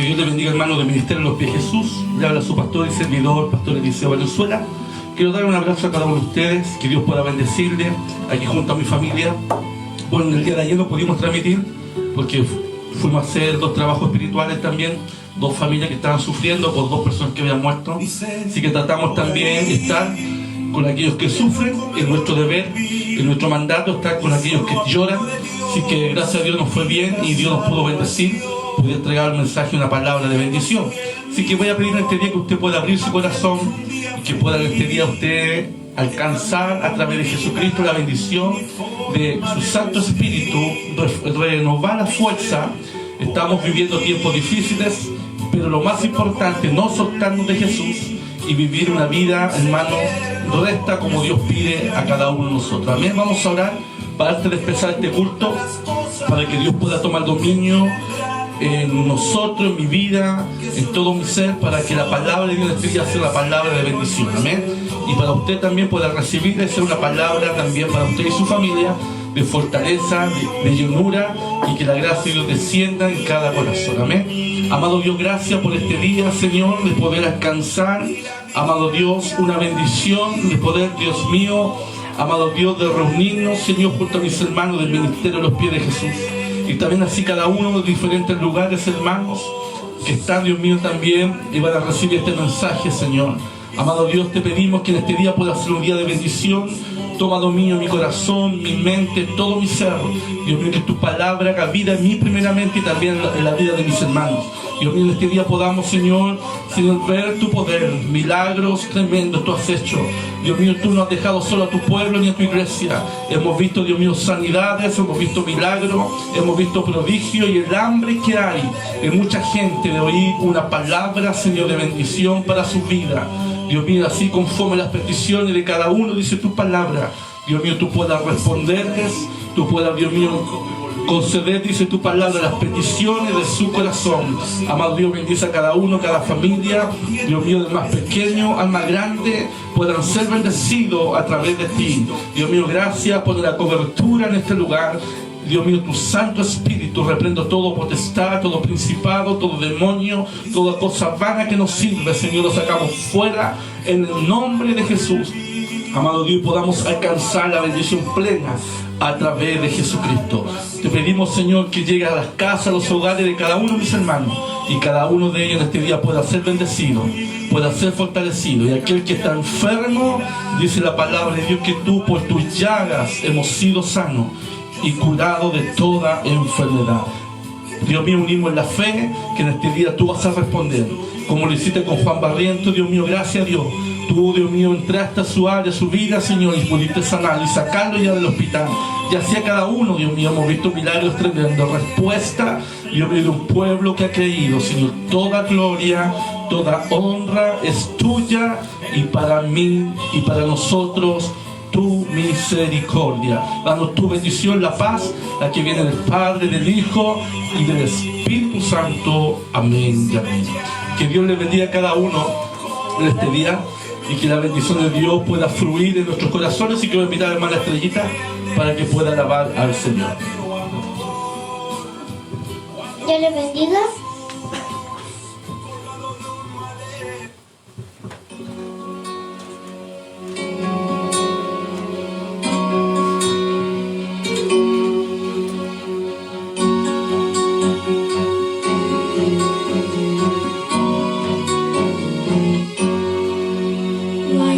Dios le bendiga, hermano del Ministerio de los Pies de Jesús. Le habla su pastor y servidor, pastor Eliseo Valenzuela. Quiero dar un abrazo a cada uno de ustedes, que Dios pueda bendecirle, aquí junto a mi familia. Bueno, el día de ayer no pudimos transmitir, porque fuimos a hacer 2 trabajos espirituales también, 2 familias que estaban sufriendo por 2 personas que habían muerto. Así que tratamos también de estar con aquellos que sufren, es nuestro deber, es nuestro mandato estar con aquellos que lloran. Así que gracias a Dios nos fue bien y Dios nos pudo bendecir, pude entregar un mensaje, una palabra de bendición. Así que voy a pedir en este día que usted pueda abrir su corazón y que pueda en este día usted alcanzar a través de Jesucristo la bendición de su Santo Espíritu, renovar la fuerza. Estamos viviendo tiempos difíciles, pero lo más importante, no soltarnos de Jesús y vivir una vida, hermano, recta como Dios pide a cada uno de nosotros. Amén. Vamos a orar para antes de empezar este culto, para que Dios pueda tomar dominio en nosotros, en mi vida, en todo mi ser, para que la palabra de Dios este día sea la palabra de bendición. Amén. Y para usted también pueda recibir de ser una palabra también para usted y su familia de fortaleza, de llenura, y que la gracia de Dios descienda en cada corazón. Amén. Amado Dios, gracias por este día, Señor, de poder alcanzar, amado Dios, una bendición, de poder, Dios mío, amado Dios, de reunirnos, Señor, junto a mis hermanos del Ministerio de los Pies de Jesús. Y también así cada uno de diferentes lugares, hermanos, que están, Dios mío, también, y van a recibir este mensaje, Señor. Amado Dios, te pedimos que en este día pueda ser un día de bendición. Toma dominio mi corazón, mi mente, todo mi ser. Dios mío, que tu palabra haga vida en mí primeramente y también en la vida de mis hermanos. Dios mío, en este día podamos, Señor, ver tu poder, milagros tremendos tú has hecho. Dios mío, tú no has dejado solo a tu pueblo ni a tu iglesia. Hemos visto, Dios mío, sanidades, hemos visto milagros, hemos visto prodigios, y el hambre que hay en mucha gente de oír una palabra, Señor, de bendición para su vida. Dios mío, así conforme las peticiones de cada uno, dice tu palabra, Dios mío, tú puedas responderles, tú puedas, Dios mío, conceder, dice tu palabra, las peticiones de su corazón. Amado Dios, bendice a cada uno, cada familia, Dios mío, del más pequeño al más grande, puedan ser bendecidos a través de ti. Dios mío, gracias por la cobertura en este lugar. Dios mío, tu Santo Espíritu, reprendo todo potestad, todo principado, todo demonio, toda cosa vana que nos sirve, Señor, lo sacamos fuera en el nombre de Jesús. Amado Dios, podamos alcanzar la bendición plena a través de Jesucristo. Te pedimos, Señor, que llegue a las casas, a los hogares de cada uno de mis hermanos, y cada uno de ellos en este día pueda ser bendecido, pueda ser fortalecido. Y aquel que está enfermo, dice la palabra de Dios, que tú por tus llagas hemos sido sanos y curado de toda enfermedad. Dios mío, unimos en la fe que en este día tú vas a responder, como lo hiciste con Juan Barriento. Dios mío, gracias a Dios. Tú, Dios mío, entraste a su área, a su vida, Señor, y pudiste sanar y sacarlo ya del hospital. Y así a cada uno, Dios mío, hemos visto milagros tremendos. Respuesta, Dios mío, de un pueblo que ha creído, Señor. Toda gloria, toda honra es tuya, y para mí y para nosotros tu misericordia. Danos tu bendición, la paz, la que viene del Padre, del Hijo y del Espíritu Santo. Amén y amén. Que Dios le bendiga a cada uno en este día, y que la bendición de Dios pueda fluir en nuestros corazones. Y quiero invitar a la hermana Estrellita para que pueda alabar al Señor. Dios le bendiga.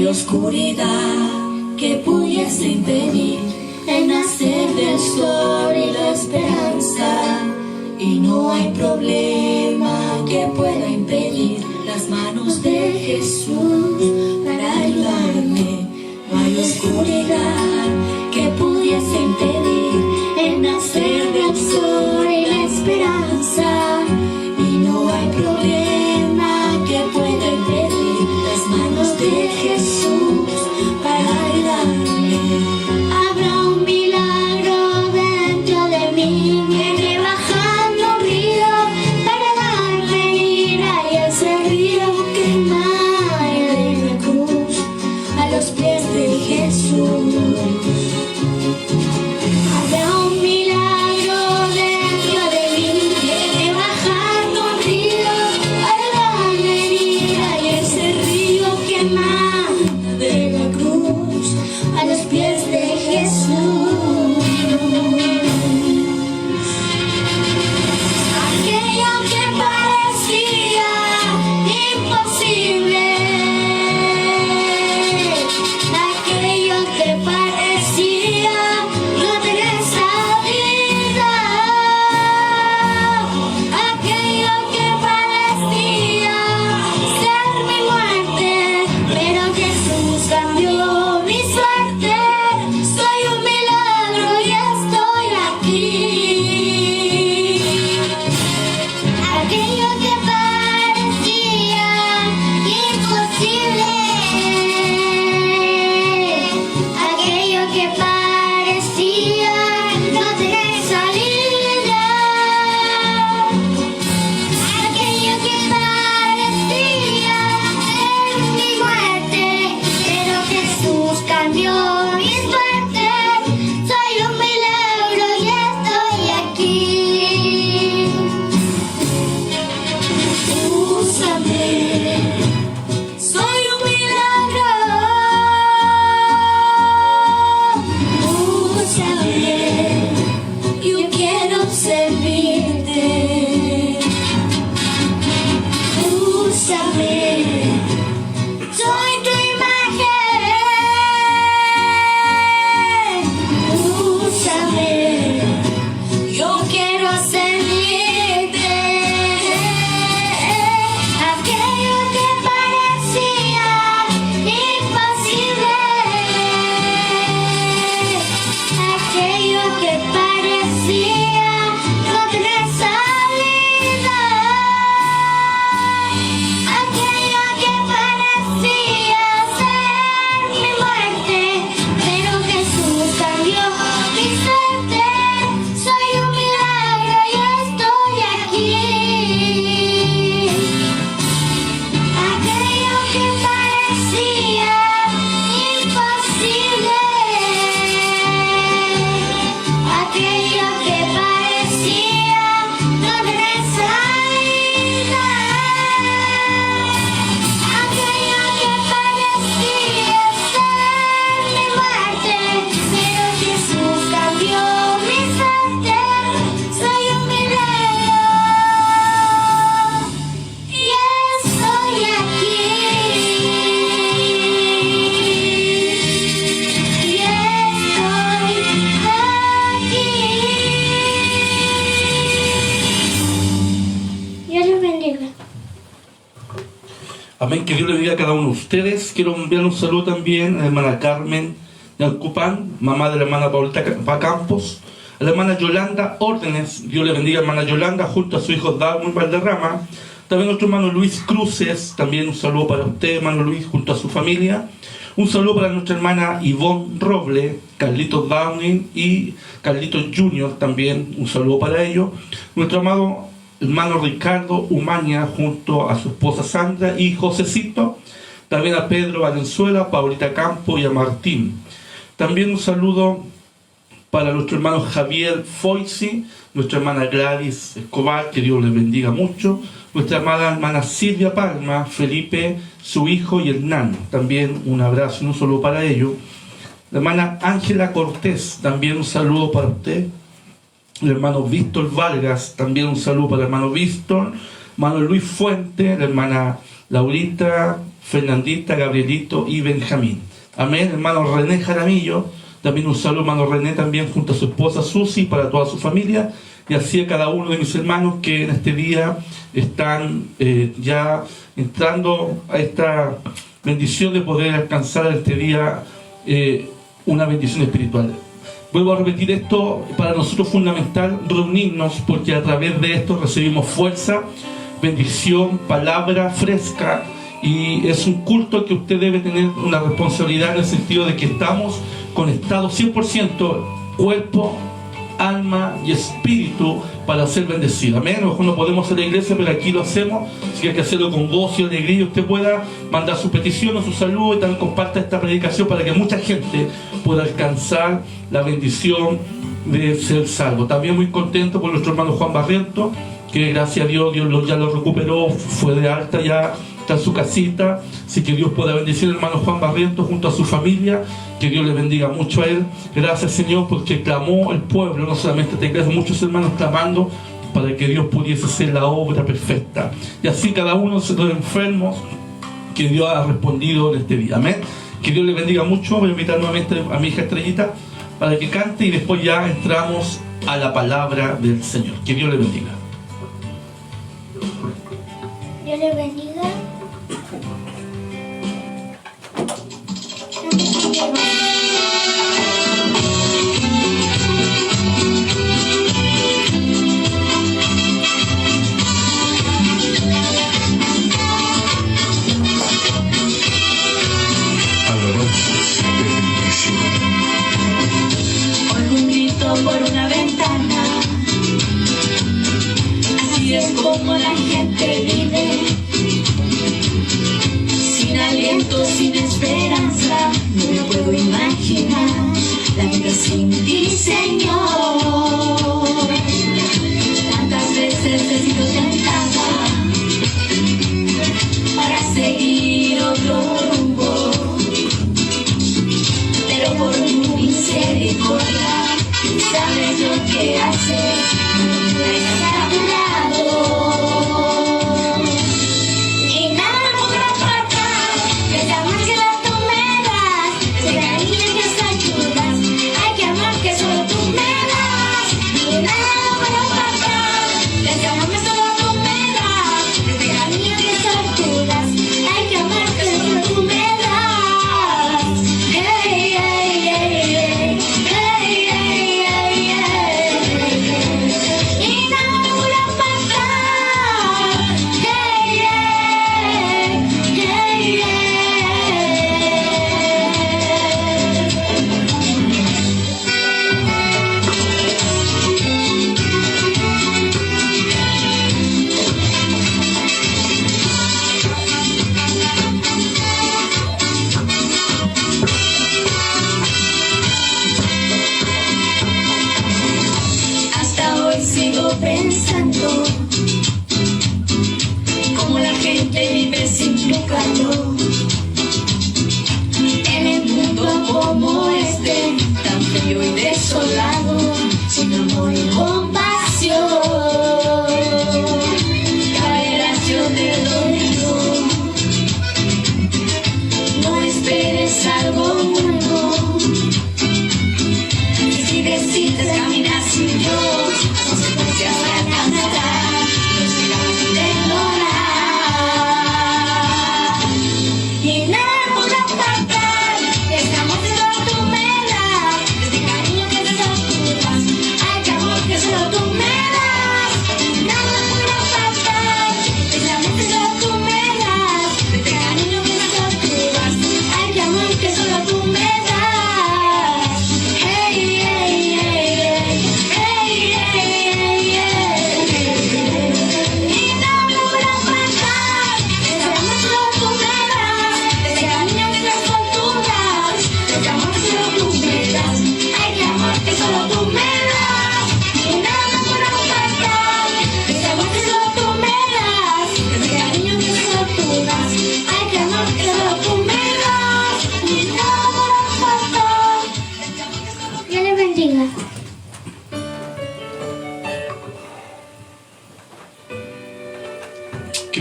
Oscuridad que pudiese impedir el nacer del sol y la esperanza, y no hay problema que pueda impedir las manos de Jesús para ayudarme. No hay oscuridad que pudiese impedir el nacer del sol y la esperanza, y no hay problema que pueda impedir las manos de Jesús para ayudarme. Habrá un milagro dentro de mí, viene bajando un río para darme vida, y ese río que emana de la cruz a los pies de Jesús. Habrá un milagro dentro de mí, viene bajando un río Amén, que Dios le bendiga a cada uno de ustedes. Quiero enviar un saludo también a la hermana Carmen de Alcupán, mamá de la hermana Paulita Campos, a la hermana Yolanda Órdenes. Dios le bendiga a la hermana Yolanda junto a su hijo Darwin Valderrama. También nuestro hermano Luis Cruces, también un saludo para usted, hermano Luis, junto a su familia. Un saludo para nuestra hermana Ivonne Roble, Carlitos Downing y Carlitos Junior también, un saludo para ellos. Nuestro amado hermano Ricardo Umaña junto a su esposa Sandra y Josecito. También a Pedro Valenzuela, Paulita Campo y a Martín. También un saludo para nuestro hermano Javier Foisi, nuestra hermana Gladys Escobar, que Dios les bendiga mucho. Nuestra amada hermana Silvia Palma, Felipe, su hijo y Hernán. También un abrazo y un saludo para ellos. La hermana Ángela Cortés, también un saludo para usted. El hermano Víctor Vargas, también un saludo para el hermano Víctor. Hermano Luis Fuente, la hermana Laurita, Fernandita, Gabrielito y Benjamín. Amén. Hermano René Jaramillo, también un saludo, hermano René, también junto a su esposa Susi, para toda su familia. Y así a cada uno de mis hermanos que en este día están ya entrando a esta bendición de poder alcanzar este día una bendición espiritual. Vuelvo a repetir esto, para nosotros es fundamental reunirnos porque a través de esto recibimos fuerza, bendición, palabra fresca, y es un culto que usted debe tener una responsabilidad en el sentido de que estamos conectados 100% cuerpo, alma y espíritu para ser bendecido. Amén. A lo mejor no podemos hacer la iglesia, pero aquí lo hacemos. Si hay que hacerlo con gozo y alegría, usted pueda mandar su petición o su saludo y también comparta esta predicación para que mucha gente pueda alcanzar la bendición de ser salvo. También muy contento por nuestro hermano Juan Barriento, que gracias a Dios, ya lo recuperó, fue de alta, ya está en su casita. Así que Dios pueda bendecir al hermano Juan Barriento junto a su familia. Que Dios le bendiga mucho a él. Gracias, Señor, porque clamó el pueblo, no solamente te creas, muchos hermanos clamando para que Dios pudiese hacer la obra perfecta. Y así cada uno de los enfermos que Dios ha respondido en este día. Amén. Que Dios le bendiga mucho. Voy a invitar nuevamente a mi hija Estrellita para que cante y después ya entramos a la palabra del Señor. Que Dios le bendiga. Dios le bendiga. Oigo un grito por una ventana, así es como la gente vive, sin aliento, sin esperanza, no me puedo imaginar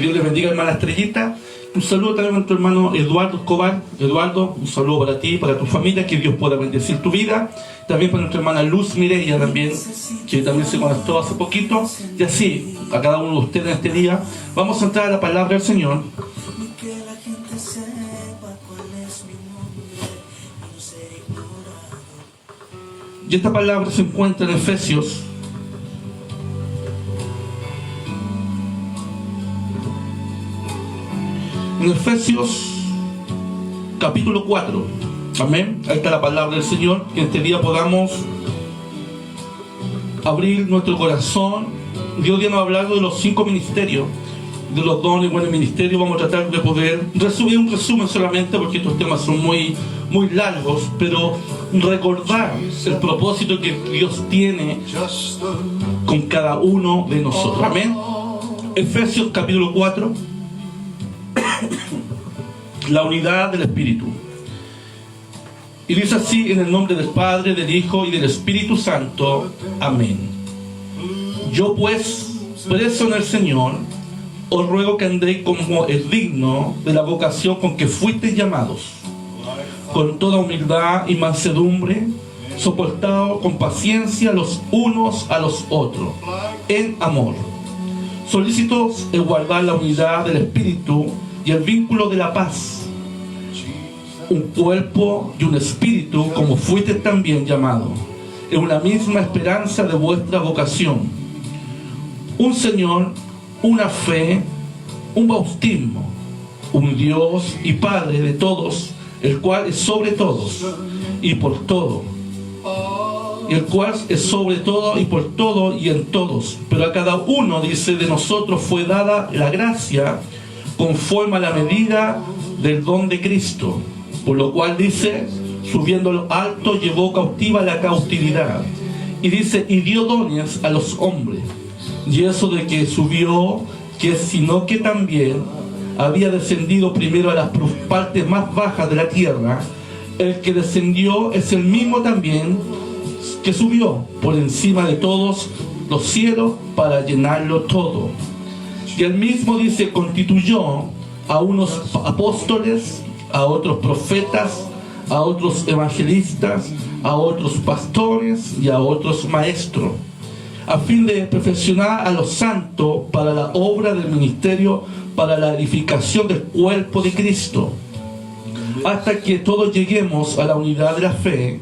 Dios les bendiga, hermana Estrellita. Un saludo también a nuestro hermano Eduardo Escobar. Eduardo, un saludo para ti, para tu familia, que Dios pueda bendecir tu vida. También para nuestra hermana Luz Mireia también, que también se conectó hace poquito. Y así, a cada uno de ustedes en este día, vamos a entrar a la palabra del Señor. Y esta palabra se encuentra en Efesios capítulo 4. Amén. Ahí está la palabra del Señor. Que este día podamos abrir nuestro corazón. Dios nos ha hablado de los 5 ministerios, de los dones. Bueno, el ministerio vamos a tratar de poder resumir un resumen solamente, porque estos temas son muy largos, pero recordar el propósito que Dios tiene con cada uno de nosotros. Amén. Efesios capítulo 4. La unidad del Espíritu. Y dice así: en el nombre del Padre, del Hijo y del Espíritu Santo. Amén. Yo pues, preso en el Señor, os ruego que andéis como es digno de la vocación con que fuisteis llamados, con toda humildad y mansedumbre, soportados con paciencia los unos a los otros, en amor, solícitos en guardar la unidad del Espíritu y el vínculo de la paz, un cuerpo y un espíritu, como fuisteis también llamados, en una misma esperanza de vuestra vocación, un Señor, una fe, un bautismo, un Dios y Padre de todos, el cual es sobre todos y por todo, y el cual es sobre todo y por todo y en todos. Pero a cada uno, dice, de nosotros fue dada la gracia conforme a la medida del don de Cristo, por lo cual dice: subiendo a lo alto llevó cautiva la cautividad, y dice: y dio dones a los hombres. Y eso de que subió, que sino que también había descendido primero a las partes más bajas de la tierra. El que descendió es el mismo también que subió por encima de todos los cielos para llenarlo todo. Y él mismo, dice, constituyó a unos apóstoles, a otros profetas, a otros evangelistas, a otros pastores y a otros maestros, a fin de perfeccionar a los santos para la obra del ministerio, para la edificación del cuerpo de Cristo, hasta que todos lleguemos a la unidad de la fe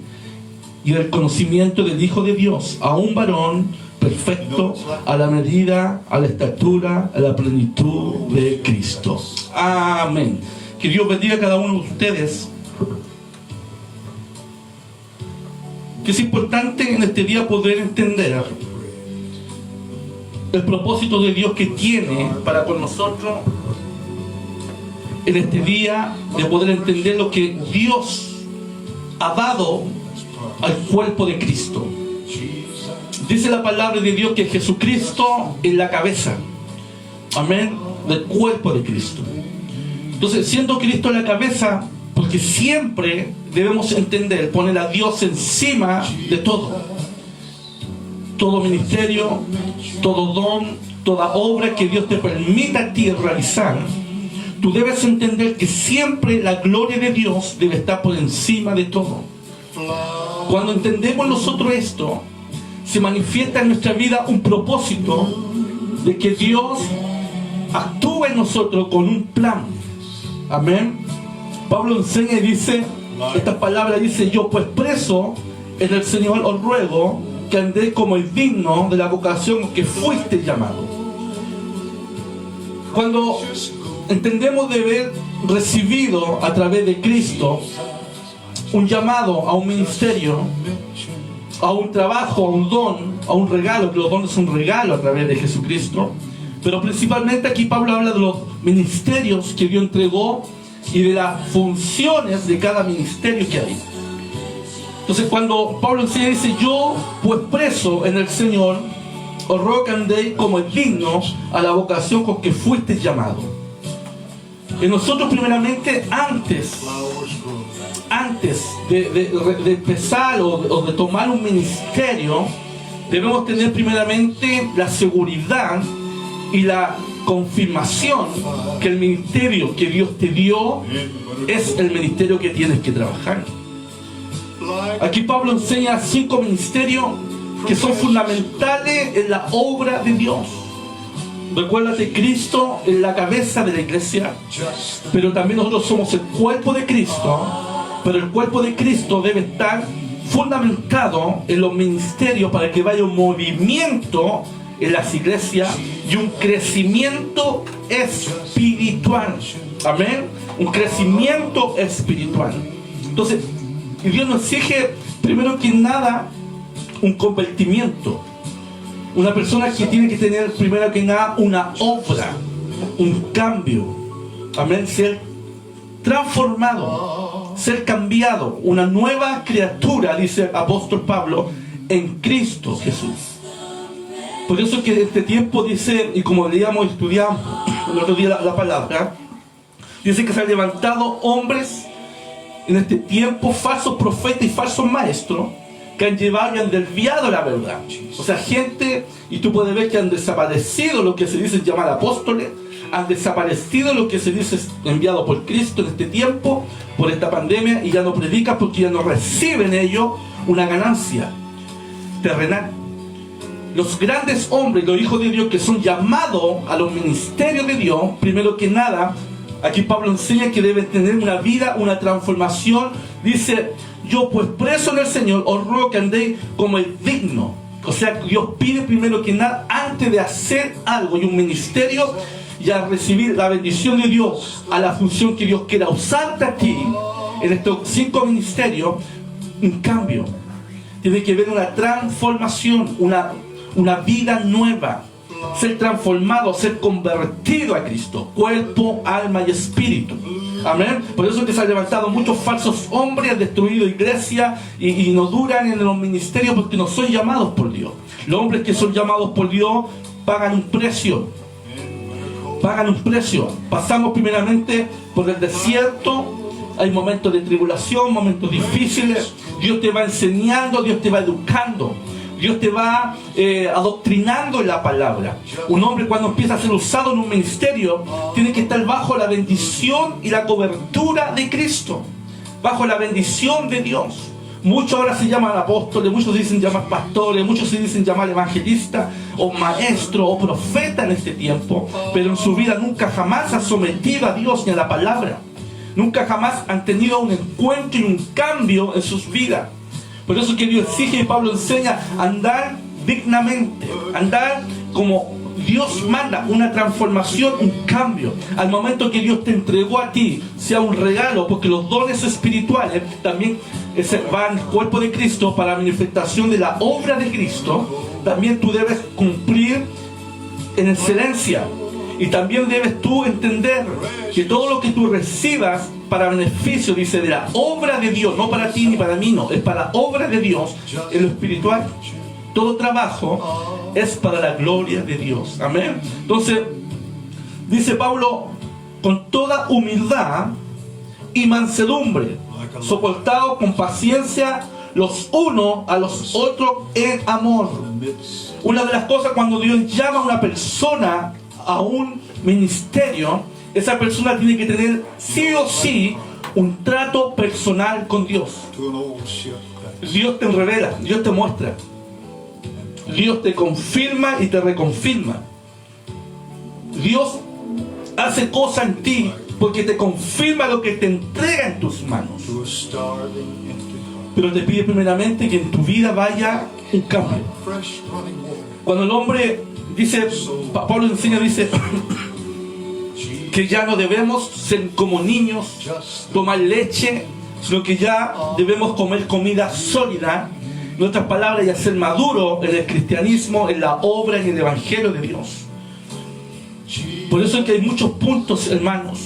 y del conocimiento del Hijo de Dios, a un varón perfecto, a la medida, a la estatura, a la plenitud de Cristo. Amén. Que Dios bendiga a cada uno de ustedes. Que es importante en este día poder entender el propósito de Dios que tiene para con nosotros en este día, de poder entender lo que Dios ha dado al cuerpo de Cristo. Dice la palabra de Dios que Jesucristo es la cabeza, amén, del cuerpo de Cristo. Entonces, siendo Cristo la cabeza, porque siempre debemos entender, poner a Dios encima de todo. Todo ministerio, todo don, toda obra que Dios te permita a ti realizar, tú debes entender que siempre la gloria de Dios debe estar por encima de todo. Cuando entendemos nosotros esto, se manifiesta en nuestra vida un propósito de que Dios actúa en nosotros con un plan. Amén. Pablo enseña y dice estas palabras, dice: yo pues preso en el Señor os ruego que andéis como es digno de la vocación que fuiste llamado. Cuando entendemos de haber recibido a través de Cristo un llamado a un ministerio, a un trabajo, a un don, a un regalo, que los dones son un regalo a través de Jesucristo, pero principalmente aquí Pablo habla de los ministerios que Dios entregó y de las funciones de cada ministerio que hay. Entonces, cuando Pablo enseña, dice: yo pues preso en el Señor os ruego que andéis como es digno a la vocación con que fuiste llamado. Y nosotros primeramente, antes de empezar o de tomar un ministerio, debemos tener primeramente la seguridad y la confirmación que el ministerio que Dios te dio es el ministerio que tienes que trabajar. Aquí Pablo enseña 5 ministerios que son fundamentales en la obra de Dios. Recuérdate, Cristo es la cabeza de la iglesia, pero también nosotros somos el cuerpo de Cristo, pero el cuerpo de Cristo debe estar fundamentado en los ministerios para que vaya un movimiento en las iglesias y un crecimiento espiritual. Amén. Un crecimiento espiritual. Entonces, Dios nos exige primero que nada un convertimiento. Una persona que tiene que tener primero que nada una obra, un cambio. Amén. Ser transformado, ser cambiado, una nueva criatura, dice el apóstol Pablo, en Cristo Jesús. Por eso que en este tiempo dice, y como leíamos y estudiamos el otro día la palabra, dice que se han levantado hombres en este tiempo, falsos profetas y falsos maestros, que han llevado y han desviado la verdad. O sea, gente, y tú puedes ver que han desaparecido lo que se dice llamar apóstoles, han desaparecido lo que se dice enviado por Cristo en este tiempo, por esta pandemia, y ya no predican porque ya no reciben ellos una ganancia terrenal. Los grandes hombres, los hijos de Dios que son llamados a los ministerios de Dios, primero que nada, aquí Pablo enseña que deben tener una vida, una transformación. Dice, yo pues preso en el Señor, os ruego que andéis como es digno. O sea, Dios pide primero que nada, antes de hacer algo y un ministerio, y a recibir la bendición de Dios, a la función que Dios quiera usarte a ti, en estos 5 ministerios, un cambio. Tiene que haber una transformación, una vida nueva. Ser transformado, ser convertido a Cristo, cuerpo, alma y espíritu. Amén. Por eso es que se han levantado muchos falsos hombres, han destruido iglesias y no duran en los ministerios porque no son llamados por Dios. Los hombres que son llamados por Dios pagan un precio. Pagan un precio. Pasamos primeramente por el desierto. Hay momentos de tribulación, momentos difíciles. Dios te va enseñando, Dios te va educando. Dios te va adoctrinando en la palabra. Un hombre cuando empieza a ser usado en un ministerio tiene que estar bajo la bendición y la cobertura de Cristo, bajo la bendición de Dios. Muchos ahora se llaman apóstoles, muchos se dicen llamar pastores, muchos se dicen llamar evangelistas o maestros o profetas en este tiempo, pero en su vida nunca jamás han sometido a Dios ni a la palabra. Nunca jamás han tenido un encuentro y un cambio en sus vidas. Por eso que Dios exige y Pablo enseña a andar dignamente, andar como Dios manda, una transformación, un cambio. Al momento que Dios te entregó a ti, sea un regalo, porque los dones espirituales también van al cuerpo de Cristo para la manifestación de la obra de Cristo. También tú debes cumplir en excelencia. Y también debes tú entender que todo lo que tú recibas para beneficio, dice, de la obra de Dios, no para ti ni para mí, no, es para la obra de Dios en lo espiritual. Todo trabajo es para la gloria de Dios. Amén. Entonces, dice Pablo, con toda humildad y mansedumbre, soportado con paciencia los unos a los otros en amor. Una de las cosas cuando Dios llama a una persona a un ministerio, esa persona tiene que tener sí o sí un trato personal con Dios. Dios te revela, Dios te muestra, Dios te confirma y te reconfirma. Dios hace cosas en ti porque te confirma lo que te entrega en tus manos. Pero te pide primeramente que en tu vida vaya un cambio. Cuando el hombre dice, Pablo enseña, dice que ya no debemos ser como niños, tomar leche, sino que ya debemos comer comida sólida. En otras palabras, ya ser maduro en el cristianismo, en la obra, en el evangelio de Dios. Por eso es que hay muchos puntos, hermanos,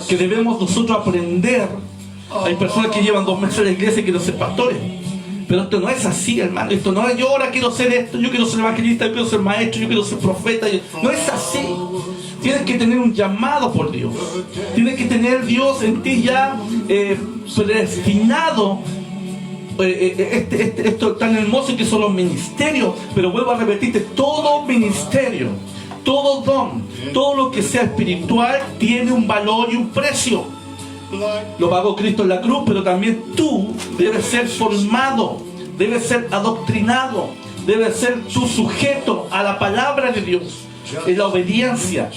que debemos nosotros aprender. Hay personas que llevan 2 meses en la iglesia y quieren ser pastores. Pero esto no es así, hermano. Esto no es, yo ahora quiero ser esto, yo quiero ser evangelista, yo quiero ser maestro, yo quiero ser profeta. No es así. Tienes que tener un llamado por Dios. Tienes que tener Dios en ti ya predestinado. Esto tan hermoso que son los ministerios. Pero vuelvo a repetirte, todo ministerio todo don, todo lo que sea espiritual tiene un valor y un precio. Lo pagó Cristo en la cruz, pero también tú debes ser formado, debes ser adoctrinado, debes ser tú sujeto a la palabra de Dios, en la obediencia.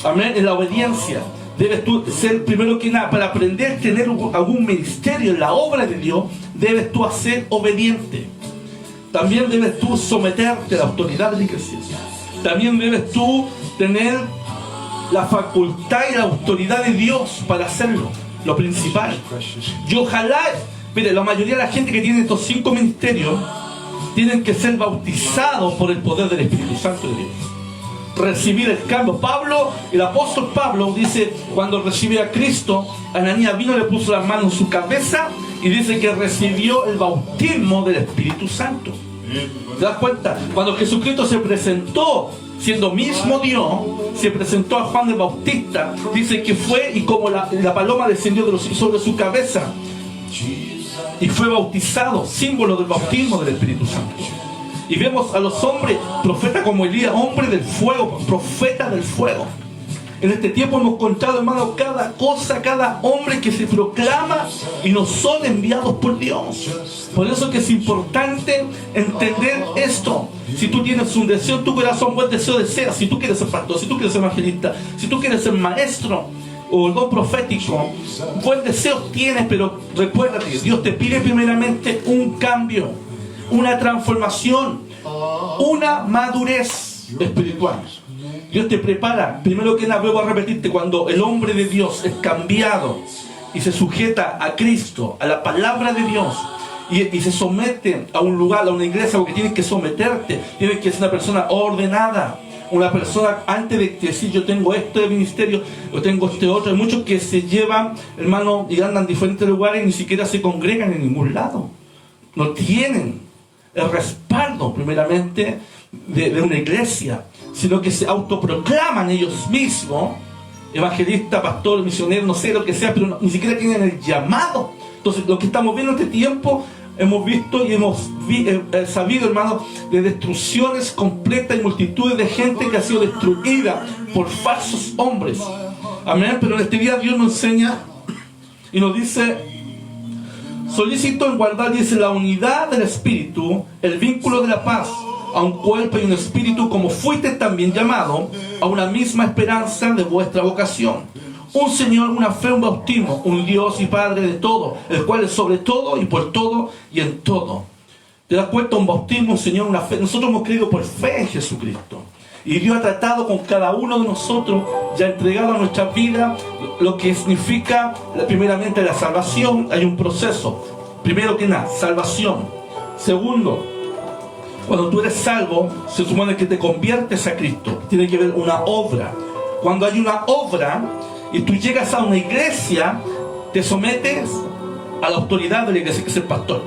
Amén, en la obediencia. Debes tú ser, primero que nada, para aprender a tener algún ministerio en la obra de Dios, debes tú ser obediente. También debes tú someterte a la autoridad de la iglesia. También debes tú tener la facultad y la autoridad de Dios para hacerlo, lo principal. Y ojalá, mire, la mayoría de la gente que tiene estos 5 ministerios tienen que ser bautizados por el poder del Espíritu Santo de Dios. Recibir el cambio. Pablo, el apóstol Pablo dice, cuando recibió a Cristo, Ananías vino, le puso las manos en su cabeza y dice que recibió el bautismo del Espíritu Santo. ¿Te das cuenta? Cuando Jesucristo se presentó, siendo mismo Dios, se presentó a Juan el Bautista, dice que fue y como la paloma descendió sobre su cabeza y fue bautizado, símbolo del bautismo del Espíritu Santo. Y vemos a los hombres, profetas como Elías, hombre del fuego, profeta del fuego. En este tiempo hemos contado, hermano, cada cosa, cada hombre que se proclama y no son enviados por Dios. Por eso que es importante entender esto. Si tú tienes un deseo en tu corazón, buen deseo deseas. Si tú quieres ser pastor, si tú quieres ser evangelista, si tú quieres ser maestro o don profético, buen deseo tienes, pero recuérdate, Dios te pide primeramente un cambio, una transformación, una madurez espiritual. Dios te prepara, primero que nada, vuelvo a repetirte, cuando el hombre de Dios es cambiado y se sujeta a Cristo, a la palabra de Dios, y se somete a un lugar, a una iglesia, porque tienes que someterte, tienes que ser una persona ordenada, una persona, antes de decir yo tengo este ministerio, yo tengo este otro. Hay muchos que se llevan, hermano, y andan en diferentes lugares y ni siquiera se congregan en ningún lado. No tienen el respaldo, primeramente, de una iglesia, sino que se autoproclaman ellos mismos, evangelista, pastor, misionero, no sé lo que sea, pero ni siquiera tienen el llamado. Entonces, lo que estamos viendo en este tiempo, hemos visto y hemos sabido, hermano, de destrucciones completas y multitudes de gente que ha sido destruida por falsos hombres. Amén. Pero en este día Dios nos enseña y nos dice: solicito en guardar, dice, la unidad del Espíritu, el vínculo de la paz, a un cuerpo y un espíritu, como fuiste también llamado a una misma esperanza de vuestra vocación. Un Señor, una fe, un bautismo, un Dios y Padre de todo, el cual es sobre todo y por todo y en todo. ¿Te das cuenta? Un bautismo, un Señor, una fe. Nosotros hemos creído por fe en Jesucristo. Y Dios ha tratado con cada uno de nosotros, ya ha entregado a nuestra vida lo que significa primeramente la salvación. Hay un proceso. Primero que nada, salvación. Segundo, cuando tú eres salvo, se supone que te conviertes a Cristo. Tiene que haber una obra. Cuando hay una obra y tú llegas a una iglesia, te sometes a la autoridad de la iglesia, que es el pastor.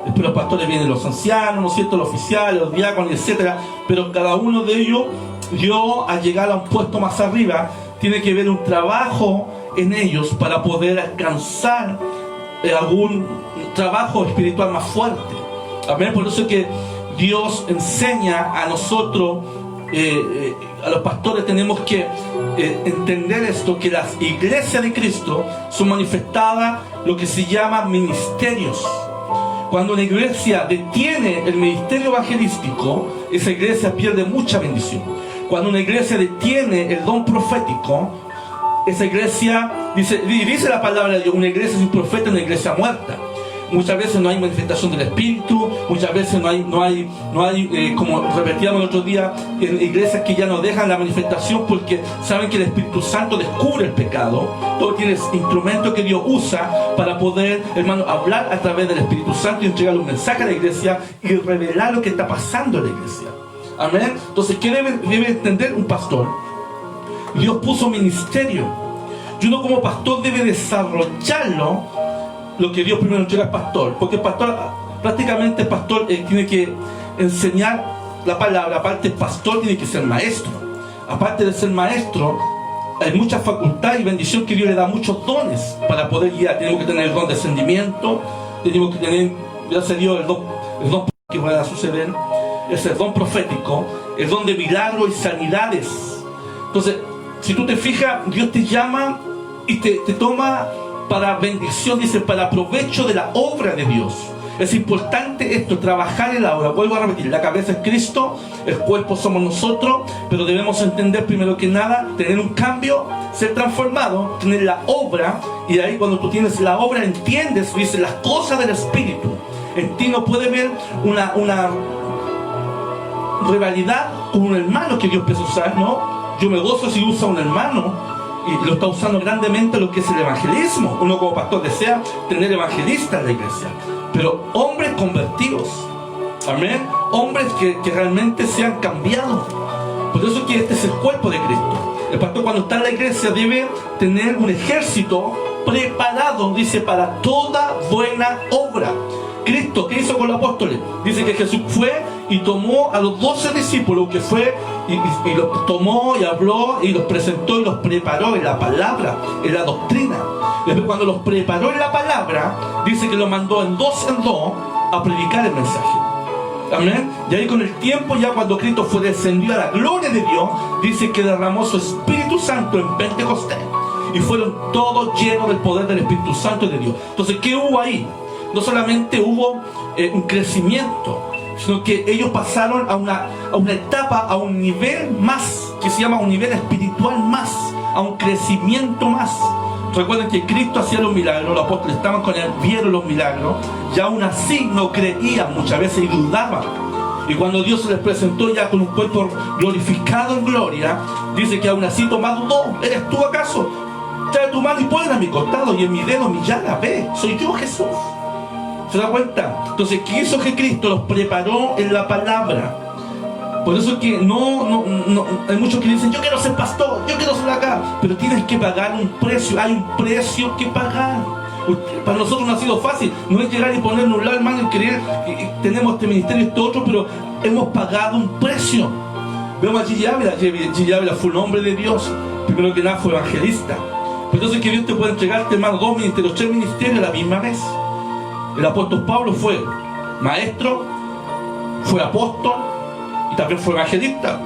Después los pastores vienen los ancianos, ¿no es cierto?, los oficiales, los diáconos, etc. Pero cada uno de ellos, Dios, al llegar a un puesto más arriba, tiene que ver un trabajo en ellos para poder alcanzar algún trabajo espiritual más fuerte. Amén. Por eso es que Dios enseña a nosotros, a los pastores tenemos que entender esto, que las iglesias de Cristo son manifestadas lo que se llama ministerios. Cuando una iglesia detiene el ministerio evangelístico, esa iglesia pierde mucha bendición. Cuando una iglesia detiene el don profético, esa iglesia, dice la palabra de Dios, una iglesia sin profeta es una iglesia muerta. Muchas veces no hay manifestación del Espíritu, muchas veces no hay como repetíamos el otro día, en iglesias que ya no dejan la manifestación porque saben que el Espíritu Santo descubre el pecado. Todo tienes instrumentos que Dios usa para poder, hermano, hablar a través del Espíritu Santo y entregar un mensaje a la iglesia y revelar lo que está pasando en la iglesia. Amén. Entonces, ¿qué debe entender un pastor? Dios puso ministerio y uno como pastor debe desarrollarlo, lo que Dios primero entrega al pastor, porque el pastor, prácticamente el pastor tiene que enseñar la palabra. Aparte el pastor tiene que ser maestro. Aparte de ser maestro, hay mucha facultad y bendición que Dios le da, muchos dones para poder guiar. Tenemos que tener el don de discernimiento, tenemos que tener, gracias a Dios, el don que pueda suceder. es el don profético, el don de milagros y sanidades. Entonces, si tú te fijas, Dios te llama y te toma para bendición, dice, para provecho de la obra de Dios. Es importante esto, trabajar en la obra. Vuelvo a repetir, la cabeza es Cristo, el cuerpo somos nosotros, pero debemos entender primero que nada, tener un cambio, ser transformado, tener la obra, y ahí cuando tú tienes la obra entiendes, dice, las cosas del Espíritu. En ti no puede haber una rivalidad con un hermano que Dios empieza a usar, ¿no? Yo me gozo si usa un hermano y lo está usando grandemente lo que es el evangelismo. Uno como pastor desea tener evangelistas en la iglesia, pero hombres convertidos, amén, hombres que realmente se han cambiado. Por eso que este es el cuerpo de Cristo. El pastor cuando está en la iglesia debe tener un ejército preparado, dice, para toda buena obra. Cristo, ¿qué hizo con los apóstoles? Dice que Jesús fue y tomó a los 12 discípulos, que fue y los tomó y habló y los presentó y los preparó en la palabra, en la doctrina. Después, cuando los preparó en la palabra, dice que los mandó en dos a predicar el mensaje. Amén. Y ahí con el tiempo, ya cuando Cristo fue descendido a la gloria de Dios, dice que derramó su Espíritu Santo en Pentecostés y fueron todos llenos del poder del Espíritu Santo de Dios. Entonces, ¿qué hubo ahí? No solamente hubo un crecimiento, sino que ellos pasaron a una etapa, a un nivel más, que se llama un nivel espiritual más, a un crecimiento más. Recuerden que Cristo hacía los milagros, los apóstoles estaban con él, vieron los milagros, y aún así no creían muchas veces y dudaban. Y cuando Dios se les presentó ya con un cuerpo glorificado en gloria, dice que aún así Tomás dudó. ¿Eres tú acaso? Trae tu mano y ponla a mi costado y en mi dedo mi llaga, ve, soy yo Jesús. ¿Se da cuenta? Entonces, ¿qué hizo que Cristo los preparó en la palabra? Por eso es que no, hay muchos que dicen, yo quiero ser pastor, yo quiero ser acá, pero tienes que pagar un precio, hay un precio que pagar. Para nosotros no ha sido fácil, no es llegar y ponernos un lado, hermano, y creer que tenemos este ministerio y esto otro, pero hemos pagado un precio. Vemos a Gigi Ávila fue un hombre de Dios, primero que nada fue evangelista. Por eso es que Dios te puede entregarte, hermano, 2 ministerios, 3 ministerios a la misma vez. El apóstol Pablo fue maestro, fue apóstol y también fue evangelista.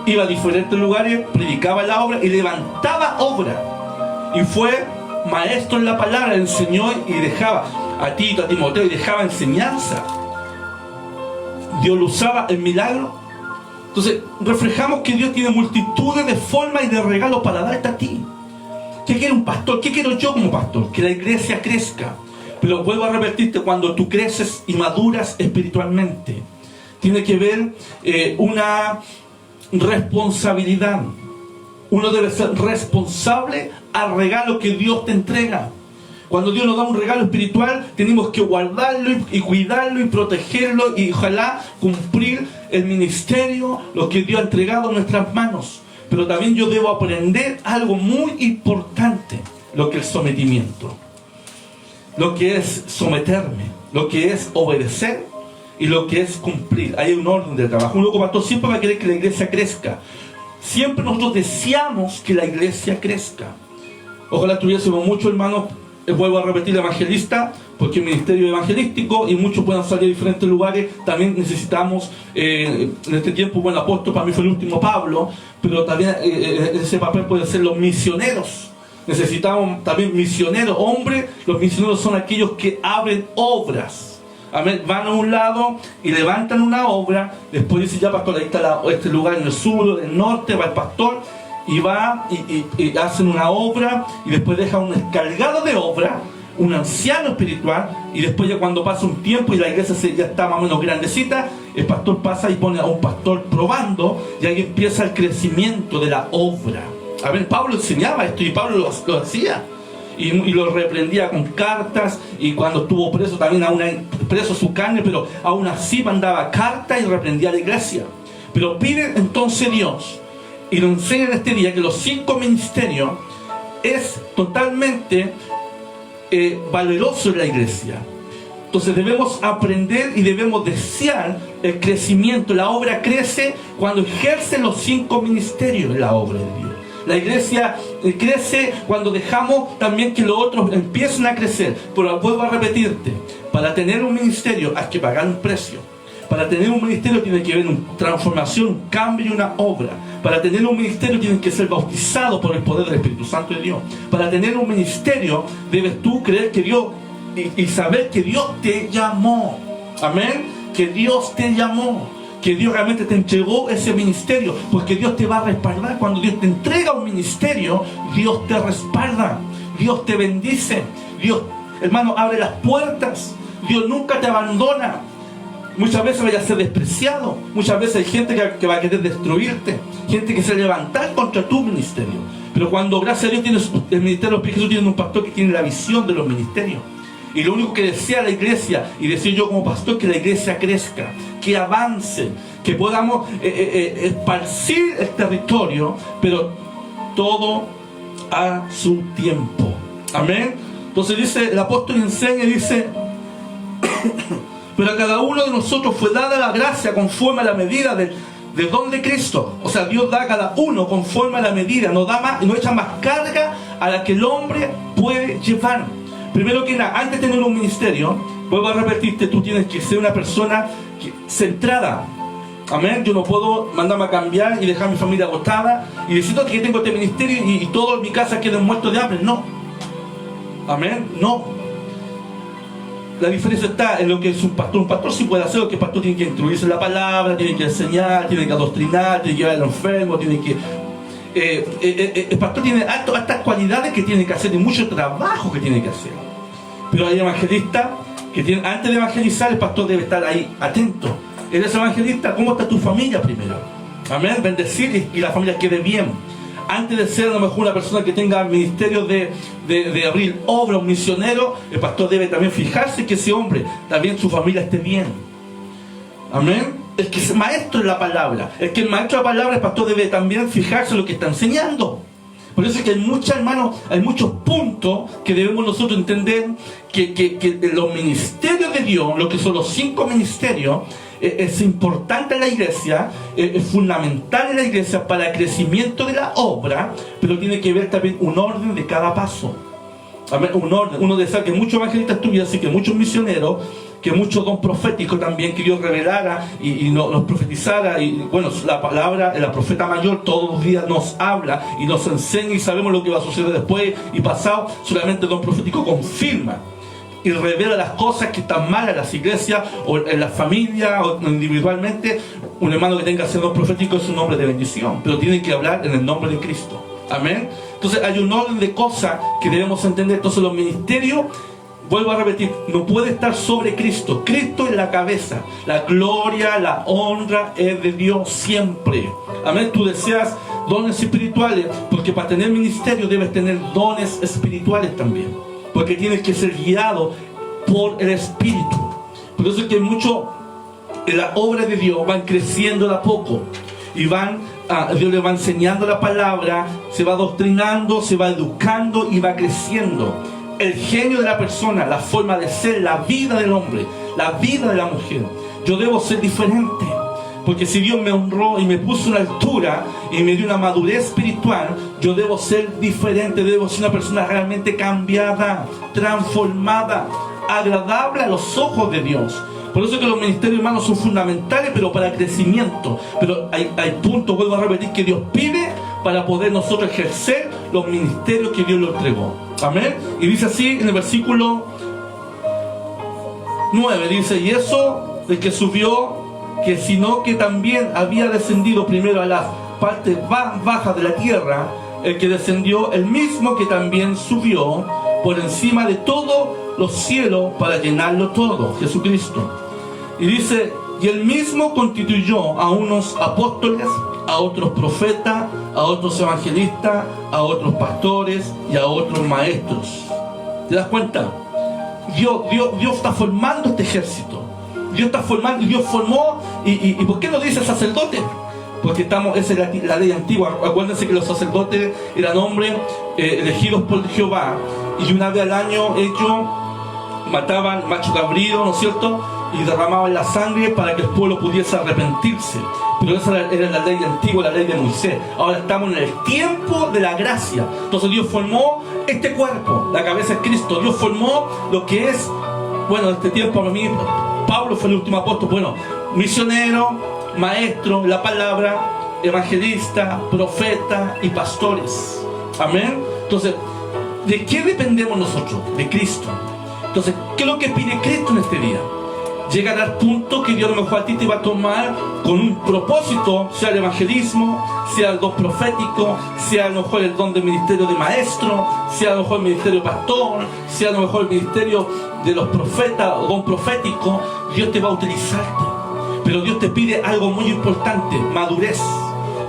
Iba a diferentes lugares, predicaba la obra y levantaba obra. Y fue maestro en la palabra, enseñó y dejaba a Tito, a Timoteo, y dejaba enseñanza. Dios lo usaba en milagro. Entonces, reflejamos que Dios tiene multitudes de formas y de regalos para darte a ti. ¿Qué quiere un pastor? ¿Qué quiero yo como pastor? Que la iglesia crezca. Pero vuelvo a repetirte, cuando tú creces y maduras espiritualmente, tiene que ver una responsabilidad. Uno debe ser responsable al regalo que Dios te entrega. Cuando Dios nos da un regalo espiritual, tenemos que guardarlo y cuidarlo y protegerlo y ojalá cumplir el ministerio, lo que Dios ha entregado en nuestras manos. Pero también yo debo aprender algo muy importante, lo que es sometimiento. Lo que es someterme, lo que es obedecer y lo que es cumplir. Hay un orden de trabajo. Un loco pastor siempre va a querer que la iglesia crezca. Siempre nosotros deseamos que la iglesia crezca. Ojalá tuviésemos muchos hermanos, vuelvo a repetir, evangelista, porque el ministerio evangelístico y muchos puedan salir a diferentes lugares. También necesitamos, en este tiempo, bueno, apóstol para mí fue el último Pablo, pero también ese papel puede ser los misioneros. Necesitamos también misioneros, hombres. Los misioneros son aquellos que abren obras. Amén. Van a un lado y levantan una obra. Después dice, ya pastor, ahí está este lugar en el sur, en el norte, va el pastor y va y hacen una obra y después deja un encargado de obra, un anciano espiritual, y después ya cuando pasa un tiempo y la iglesia ya está más o menos grandecita, el pastor pasa y pone a un pastor probando y ahí empieza el crecimiento de la obra. A ver, Pablo enseñaba esto y Pablo lo hacía y lo reprendía con cartas, y cuando estuvo preso también preso su carne, pero aún así mandaba cartas y reprendía a la iglesia. Pero pide entonces Dios y nos enseña en este día que los 5 ministerios es totalmente valeroso en la iglesia. Entonces debemos aprender y debemos desear el crecimiento. La obra crece cuando ejercen los 5 ministerios en la obra de Dios. La iglesia crece cuando dejamos también que los otros empiecen a crecer. Pero vuelvo a repetirte, para tener un ministerio hay que pagar un precio. Para tener un ministerio tiene que haber una transformación, un cambio y una obra. Para tener un ministerio tienes que ser bautizado por el poder del Espíritu Santo de Dios. Para tener un ministerio debes tú creer que Dios y saber que Dios te llamó. Amén. Que Dios te llamó. Que Dios realmente te entregó ese ministerio. Porque Dios te va a respaldar. Cuando Dios te entrega un ministerio, Dios te respalda. Dios te bendice. Dios, hermano, abre las puertas. Dios nunca te abandona. Muchas veces vaya a ser despreciado. Muchas veces hay gente que va a querer destruirte. Gente que se va a levantar contra tu ministerio. Pero cuando, gracias a Dios, tienes el ministerio de los pies de Jesús, tienes un pastor que tiene la visión de los ministerios. Y lo único que desea la iglesia, y deseo yo como pastor, que la iglesia crezca, que avance, que podamos esparcir el territorio, pero todo a su tiempo. Amén. Entonces dice, el apóstol enseña y dice... Pero a cada uno de nosotros fue dada la gracia conforme a la medida del don de Cristo. O sea, Dios da a cada uno conforme a la medida, no da más, no echa más carga a la que el hombre puede llevar. Primero que nada, antes de tener un ministerio, vuelvo a repetirte, tú tienes que ser una persona centrada. Amén. Yo no puedo mandarme a cambiar y dejar a mi familia agotada y decir que tengo este ministerio y todo en mi casa queda muerto de hambre. No. Amén. No. La diferencia está en lo que es un pastor. Un pastor sí puede hacer lo que el pastor tiene que instruirse en la palabra, tiene que enseñar, tiene que adoctrinar, tiene que llevar al enfermo, tiene que... el pastor tiene altas cualidades que tiene que hacer y mucho trabajo que tiene que hacer. Pero hay evangelistas que tienen, antes de evangelizar, el pastor debe estar ahí atento. ¿Eres evangelista? ¿Cómo está tu familia primero? Amén. Bendecir y la familia quede bien. Antes de ser a lo mejor una persona que tenga ministerio de abrir obra, un misionero, el pastor debe también fijarse que ese hombre, también su familia esté bien. Amén. El que es maestro de la palabra, el que es maestro de la palabra, el pastor debe también fijarse en lo que está enseñando. Por eso es que hay muchos, hermanos, hay muchos puntos que debemos nosotros entender que los ministerios de Dios, lo que son los 5 ministerios, es importante en la iglesia, es fundamental en la iglesia para el crecimiento de la obra, pero tiene que ver también un orden de cada paso. Un orden. Uno desea que muchos evangelistas tuvieran, así que muchos misioneros, que muchos don proféticos también, que Dios revelara y nos profetizara. Y bueno, la palabra, la profeta mayor todos los días nos habla y nos enseña y sabemos lo que va a suceder después y pasado. Solamente el don profético confirma y revela las cosas que están mal en las iglesias o en las familias o individualmente. Un hermano que tenga ese don profético es un hombre de bendición, pero tiene que hablar en el nombre de Cristo. Amén. Entonces hay un orden de cosas que debemos entender. Entonces los ministerios, vuelvo a repetir, no puede estar sobre Cristo. Cristo es la cabeza. La gloria, la honra es de Dios siempre. Amén. Tú deseas dones espirituales, porque para tener ministerio debes tener dones espirituales también, porque tienes que ser guiado por el Espíritu. Por eso es que mucho en la obra de Dios van creciendo de a poco y Dios le va enseñando la palabra, se va adoctrinando, se va educando y va creciendo. El genio de la persona, la forma de ser, la vida del hombre, la vida de la mujer. Yo debo ser diferente, porque si Dios me honró y me puso una altura y me dio una madurez espiritual, yo debo ser diferente, debo ser una persona realmente cambiada, transformada, agradable a los ojos de Dios. Por eso es que los ministerios, hermanos, son fundamentales, pero para crecimiento. Pero hay puntos, vuelvo a repetir, que Dios pide para poder nosotros ejercer los ministerios que Dios nos entregó. Amén. Y dice así en el versículo 9, dice, y eso de que subió, que sino que también había descendido primero a las partes bajas de la tierra, el que descendió, el mismo que también subió por encima de todos los cielos para llenarlo todo, Jesucristo. Y dice, y él mismo constituyó a unos apóstoles, a otros profetas, a otros evangelistas, a otros pastores y a otros maestros. ¿Te das cuenta? Dios está formando este ejército. Dios está formando, Dios formó, y ¿por qué no dice sacerdote? Porque esa es la ley antigua. Acuérdense que los sacerdotes eran hombres elegidos por Jehová, y una vez al año ellos mataban macho cabrío, ¿no es cierto?, y derramaban la sangre para que el pueblo pudiese arrepentirse. Pero esa era la ley antigua, la ley de Moisés. Ahora estamos en el tiempo de la gracia. Entonces Dios formó este cuerpo, la cabeza es Cristo. Dios formó lo que es bueno, en este tiempo para mí, Pablo fue el último apóstol, bueno, misionero, maestro, la palabra, evangelista, profeta y pastores. Amén. Entonces, ¿de qué dependemos nosotros? De Cristo. Entonces, ¿qué es lo que pide Cristo en este día? Llegar al punto que Dios a lo mejor a ti te va a tomar con un propósito, sea el evangelismo, sea el don profético, sea a lo mejor el don del ministerio de maestro, sea a lo mejor el ministerio de pastor, sea a lo mejor el ministerio de los profetas o don profético. Dios te va a utilizarte, pero Dios te pide algo muy importante: madurez.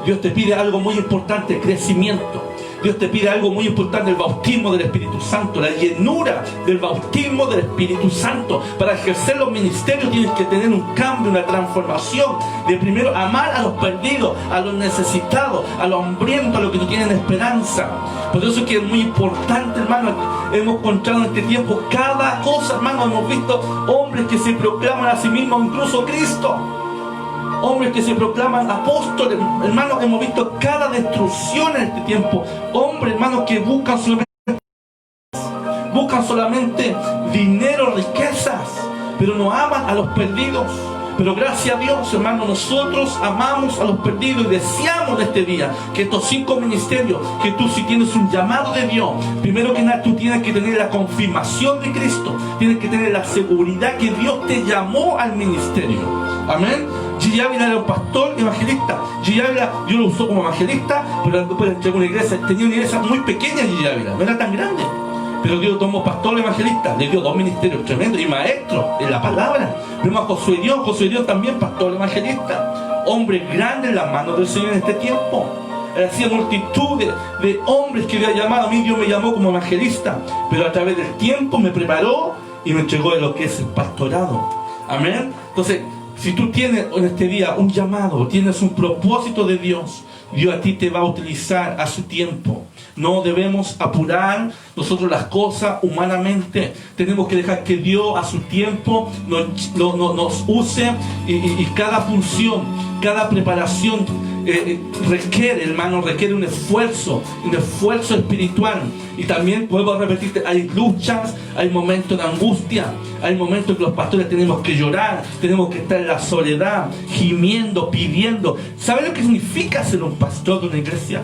Dios te pide algo muy importante: crecimiento. Dios te pide algo muy importante: el bautismo del Espíritu Santo, la llenura del bautismo del Espíritu Santo. Para ejercer los ministerios tienes que tener un cambio, una transformación, de primero amar a los perdidos, a los necesitados, a los hambrientos, a los que no tienen esperanza. Por eso es que es muy importante, hermano. Hemos encontrado en este tiempo cada cosa, hermano. Hemos visto hombres que se proclaman a sí mismos, incluso Cristo. Hombres que se proclaman apóstoles, hermanos. Hemos visto cada destrucción en este tiempo. Hombres, hermanos, que buscan solamente dinero, riquezas, pero no aman a los perdidos. Pero gracias a Dios, hermano, nosotros amamos a los perdidos y deseamos de este día que estos 5 ministerios, que tú, si tienes un llamado de Dios, primero que nada tú tienes que tener la confirmación de Cristo, tienes que tener la seguridad que Dios te llamó al ministerio. Amén. G. Ávila era un pastor evangelista. G. Ávila, Dios lo usó como evangelista, pero después entregó una iglesia. Tenía una iglesia muy pequeña, G. Ávila, no era tan grande, pero Dios lo tomó pastor evangelista, le dio 2 ministerios tremendos y maestro en la palabra. Vemos a Josué Dios también pastor evangelista, hombre grande en las manos del Señor en este tiempo. Hacía multitud de hombres que había llamado. A mí Dios me llamó como evangelista, pero a través del tiempo me preparó y me entregó de lo que es el pastorado. Amén. Entonces, si tú tienes en este día un llamado, tienes un propósito de Dios, Dios a ti te va a utilizar a su tiempo. No debemos apurar nosotros las cosas humanamente. Tenemos que dejar que Dios a su tiempo nos use, y cada función, cada preparación requiere, hermano, requiere un esfuerzo espiritual. Y también, vuelvo a repetirte, hay luchas, hay momentos de angustia, hay momentos que los pastores tenemos que llorar, tenemos que estar en la soledad, gimiendo, pidiendo. ¿Sabe lo que significa ser un pastor de una iglesia?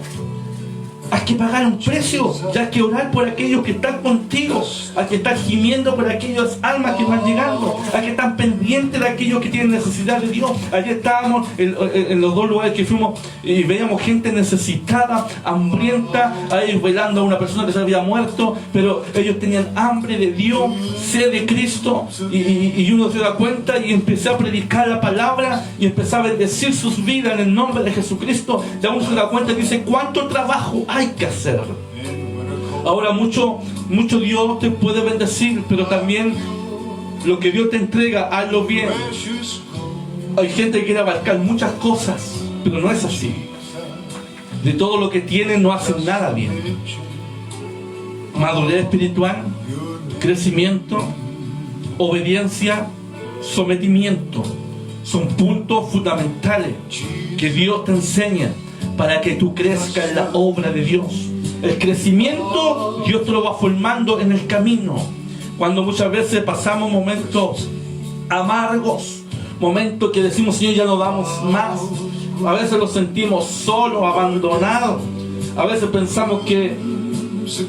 Hay que pagar un precio, ya hay que orar por aquellos que están contigo, hay que estar gimiendo por aquellas almas que van llegando, hay que estar pendientes de aquellos que tienen necesidad de Dios. Ayer estábamos en los 2 lugares que fuimos y veíamos gente necesitada, hambrienta, ahí velando a una persona que se había muerto, pero ellos tenían hambre de Dios, sed de Cristo, y uno se da cuenta y empecé a predicar la palabra y empecé a bendecir sus vidas en el nombre de Jesucristo. Ya uno se da cuenta y dice: ¿cuánto trabajo hay que hacer? Ahora mucho Dios te puede bendecir, pero también lo que Dios te entrega, hazlo bien. Hay gente que quiere abarcar muchas cosas, pero no es así. De todo lo que tienen no hacen nada bien. Madurez espiritual, crecimiento, obediencia, sometimiento son puntos fundamentales que Dios te enseña para que tú crezcas en la obra de Dios. El crecimiento Dios te lo va formando en el camino. Cuando muchas veces pasamos momentos amargos, momentos que decimos: Señor, ya no damos más. A veces los sentimos solos, abandonados. A veces pensamos que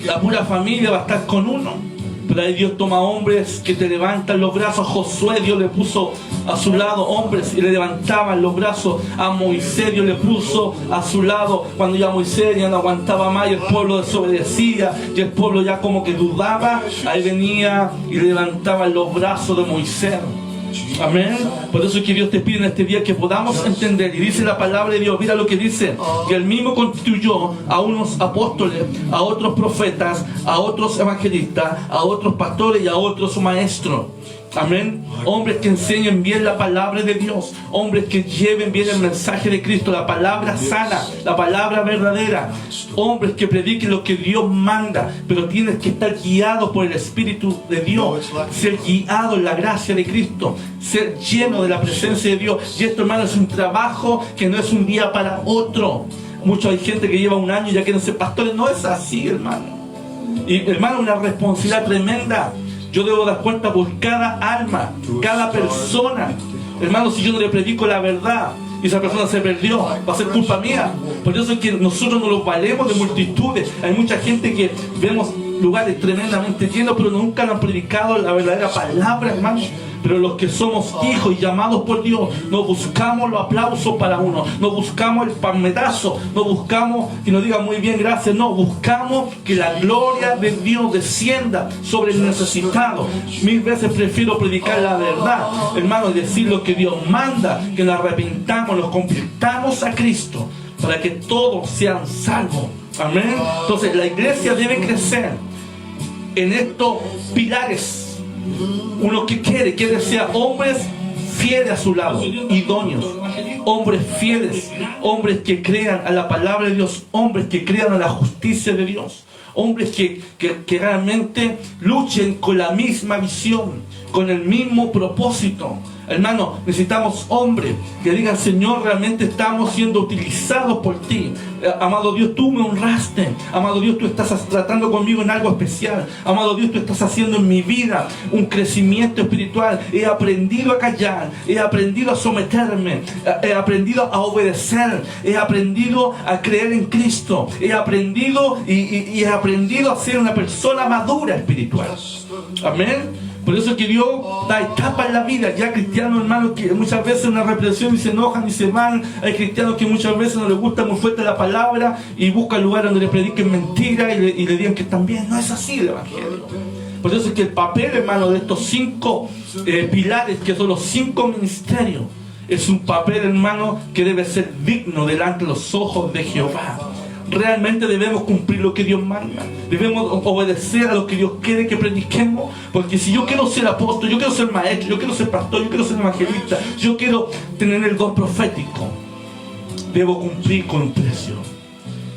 la pura familia va a estar con uno. Pero ahí Dios toma hombres que te levantan los brazos. Josué, Dios le puso a su lado hombres y le levantaban los brazos. A Moisés, Dios le puso a su lado cuando ya Moisés ya no aguantaba más y el pueblo desobedecía y el pueblo ya como que dudaba. Ahí venía y levantaba los brazos de Moisés. Amén. Por eso es que Dios te pide en este día que podamos entender. Y dice la palabra de Dios, mira lo que dice: que Él mismo constituyó a unos apóstoles, a otros profetas, a otros evangelistas, a otros pastores y a otros maestros. Amén. Hombres que enseñen bien la palabra de Dios, hombres que lleven bien el mensaje de Cristo, la palabra sana, la palabra verdadera, hombres que prediquen lo que Dios manda. Pero tienes que estar guiado por el Espíritu de Dios, ser guiado en la gracia de Cristo, ser lleno de la presencia de Dios. Y esto, hermano, es un trabajo que no es un día para otro. Hay gente que lleva 1 año y ya quieren ser pastores. No es así, hermano. Y, hermano, una responsabilidad tremenda. Yo debo dar cuenta por cada alma, cada persona. Hermano, si yo no le predico la verdad y esa persona se perdió, va a ser culpa mía. Por eso es que nosotros no los valemos de multitudes. Hay mucha gente que vemos lugares tremendamente llenos, pero nunca le han predicado la verdadera palabra, hermano. Pero los que somos hijos y llamados por Dios, no buscamos los aplausos para uno, no buscamos el palmetazo, no buscamos que nos digan muy bien gracias, no, buscamos que la gloria de Dios descienda sobre el necesitado. 1000 veces prefiero predicar la verdad, hermano, y decir lo que Dios manda, que nos arrepentamos, nos convirtamos a Cristo, para que todos sean salvos. Amén. Entonces la iglesia debe crecer en estos pilares. Uno que quiere sea hombres fieles a su lado, idóneos, hombres fieles, hombres que crean a la palabra de Dios, hombres que crean a la justicia de Dios, hombres que realmente luchen con la misma visión, con el mismo propósito. Hermano, necesitamos hombres que digan: Señor, realmente estamos siendo utilizados por ti. Amado Dios, tú me honraste. Amado Dios, tú estás tratando conmigo en algo especial. Amado Dios, tú estás haciendo en mi vida un crecimiento espiritual. He aprendido a callar, he aprendido a someterme, he aprendido a obedecer, he aprendido a creer en Cristo, he aprendido y he aprendido a ser una persona madura espiritual. Amén. Por eso es que Dios da etapas en la vida. Ya cristianos, hermanos, que muchas veces una represión y se enojan y se van. Hay cristianos que muchas veces no les gusta muy fuerte la palabra y buscan lugares donde le prediquen mentiras y le digan que también no es así el evangelio. Por eso es que el papel, hermano, de estos 5 pilares, que son los 5 ministerios, es un papel, hermano, que debe ser digno delante de los ojos de Jehová. Realmente debemos cumplir lo que Dios manda, debemos obedecer a lo que Dios quiere que prediquemos, porque si yo quiero ser apóstol, yo quiero ser maestro, yo quiero ser pastor, yo quiero ser evangelista, yo quiero tener el don profético, debo cumplir con un precio.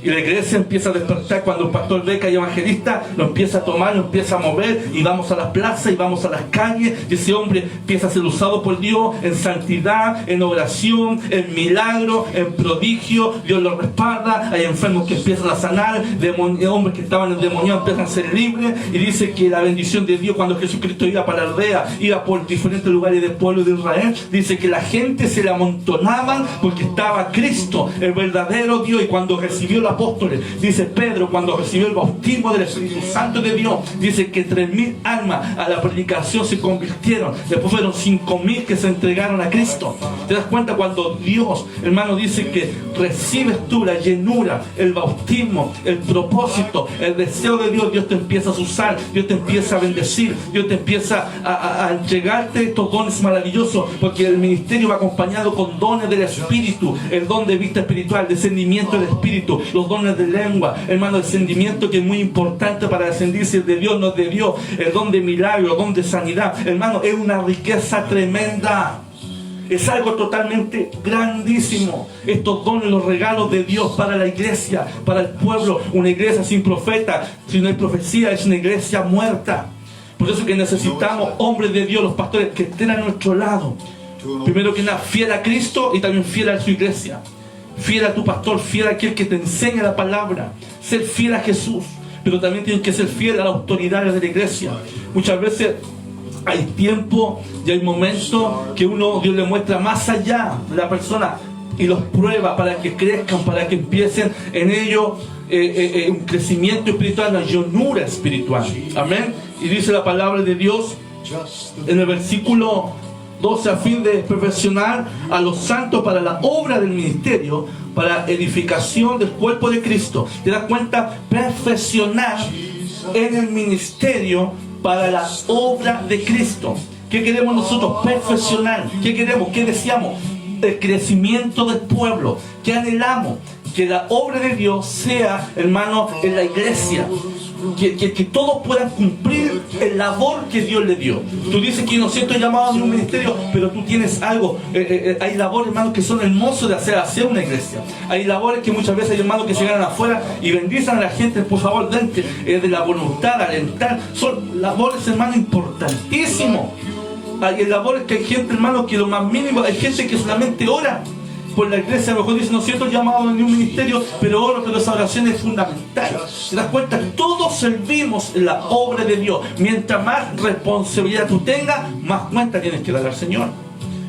Y la iglesia empieza a despertar cuando el pastor beca y evangelista lo empieza a tomar, lo empieza a mover, y vamos a las plazas y vamos a las calles, y ese hombre empieza a ser usado por Dios en santidad, en oración, en milagro, en prodigio. Dios lo respalda. Hay enfermos que empiezan a sanar, hombres que estaban endemoniados empiezan a ser libres, y dice que la bendición de Dios, cuando Jesucristo iba para la aldea, iba por diferentes lugares del pueblo de Israel, dice que la gente se le amontonaban porque estaba Cristo, el verdadero Dios. Y cuando recibió los apóstoles, dice Pedro, cuando recibió el bautismo del Espíritu Santo de Dios, dice que 3000 almas a la predicación se convirtieron. Después fueron 5000 que se entregaron a Cristo. ¿Te das cuenta? Cuando Dios, hermano, dice que recibes tú la llenura, el bautismo, el propósito, el deseo de Dios, Dios te empieza a usar, Dios te empieza a bendecir, Dios te empieza a entregarte estos dones maravillosos, porque el ministerio va acompañado con dones del Espíritu, el don de vista espiritual, discernimiento del Espíritu, los dones de lengua, hermano, discernimiento, que es muy importante para discernir si es de Dios o no es de Dios, el don de milagro, el don de sanidad, hermano, es una riqueza tremenda. Es algo totalmente grandísimo. Estos dones, los regalos de Dios para la iglesia, para el pueblo. Una iglesia sin profeta, si no hay profecía, es una iglesia muerta. Por eso que necesitamos hombres de Dios, los pastores, que estén a nuestro lado. Primero que nada, fiel a Cristo y también fiel a su iglesia. Fiel a tu pastor, fiel a aquel que te enseña la palabra. Ser fiel a Jesús, pero también tienes que ser fiel a las autoridades de la iglesia. Muchas veces hay tiempo y hay momentos que Dios le muestra más allá de la persona y los prueba para que crezcan, para que empiecen en ello un crecimiento espiritual, una llenura espiritual. Amén. Y dice la palabra de Dios en el versículo 12: a fin de perfeccionar a los santos para la obra del ministerio, para edificación del cuerpo de Cristo. ¿Te das cuenta? Perfeccionar en el ministerio para la obra de Cristo. ¿Qué queremos nosotros? Perfeccionar. ¿Qué queremos? ¿Qué deseamos? El crecimiento del pueblo. ¿Qué anhelamos? Que la obra de Dios sea, hermano, en la iglesia. Que todos puedan cumplir el labor que Dios le dio. Tú dices que no siento llamado a un ministerio, pero tú tienes algo. Hay labores, hermanos, que son hermosos de hacer una iglesia. Hay labores que muchas veces hay hermanos que se ganan afuera y bendicen a la gente. Por favor, dente de la voluntad, alentar. Son labores, hermanos, importantísimos. Hay labores que hay gente, hermanos, que lo más mínimo, hay gente que solamente ora. por la iglesia, a lo mejor dicen, no siento llamado en un ministerio, pero oro, pero esa oración es fundamental. ¿Te das cuenta? Todos servimos en la obra de Dios. Mientras más responsabilidad tú tengas, más cuenta tienes que dar al Señor.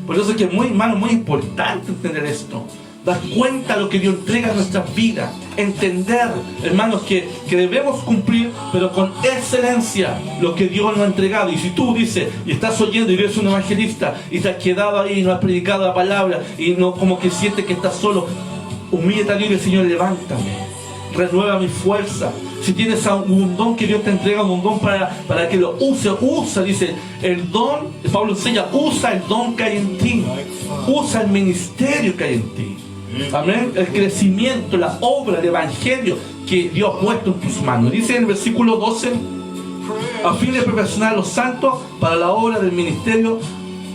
Por eso es que es muy, hermano, muy importante entender esto. Dar cuenta de lo que Dios entrega a nuestras vidas. Entender, hermanos, que debemos cumplir, pero con excelencia, lo que Dios nos ha entregado. Y si tú dices, y estás oyendo y eres un evangelista, y te has quedado ahí y no has predicado la palabra, y no como que sientes que estás solo, humíllate a Dios y el Señor, levántame, renueva mi fuerza. Si tienes un don que Dios te entrega, un don para que lo usa, dice, el don, Pablo enseña, usa el don que hay en ti, usa el ministerio que hay en ti. Amén. El crecimiento, la obra, el evangelio que Dios ha puesto en tus manos. Dice en el versículo 12, a fin de perfeccionar a los santos para la obra del ministerio,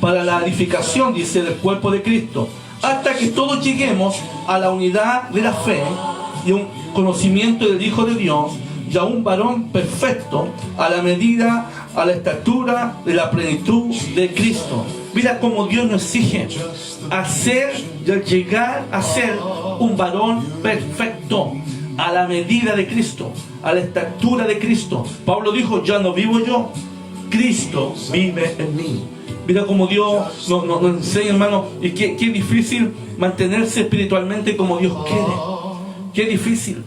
para la edificación, dice, del cuerpo de Cristo, hasta que todos lleguemos a la unidad de la fe y un conocimiento del Hijo de Dios, y a un varón perfecto, a la medida, a la estatura de la plenitud de Cristo. Mira cómo Dios nos exige hacer y llegar a ser un varón perfecto, a la medida de Cristo, a la estatura de Cristo. Pablo dijo, ya no vivo yo, Cristo vive en mí. Mira cómo Dios nos enseña, hermano, y qué difícil mantenerse espiritualmente como Dios quiere. Qué difícil,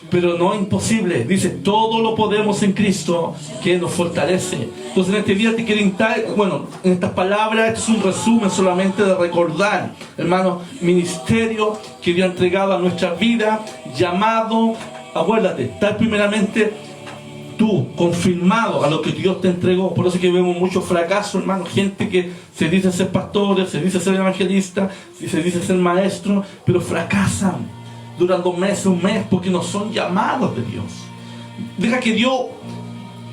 pero no imposible. Dice, todo lo podemos en Cristo que nos fortalece. Entonces en este día te quiero invitar, bueno, en estas palabras, este es un resumen solamente de recordar, hermano, ministerio que Dios ha entregado a nuestra vida, llamado, acuérdate, estar primeramente tú confirmado a lo que Dios te entregó. Por eso es que vemos mucho fracaso, hermano, gente que se dice ser pastores, se dice ser evangelista, se dice ser maestro, pero fracasan. Duran 2 meses, un mes, porque no son llamados de Dios. Deja que Dios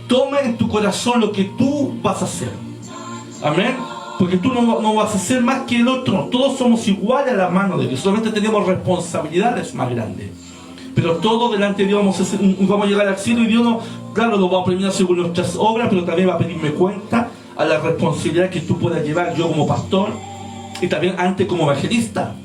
tome en tu corazón lo que tú vas a hacer. Amén. Porque tú no vas a ser más que el otro. Todos somos iguales a la mano de Dios. Solamente tenemos responsabilidades más grandes. Pero todo delante de Dios vamos a llegar al cielo, y Dios claro, lo va a premiar según nuestras obras, pero también va a pedirme cuenta a la responsabilidad que tú puedas llevar, yo como pastor y también antes como evangelista.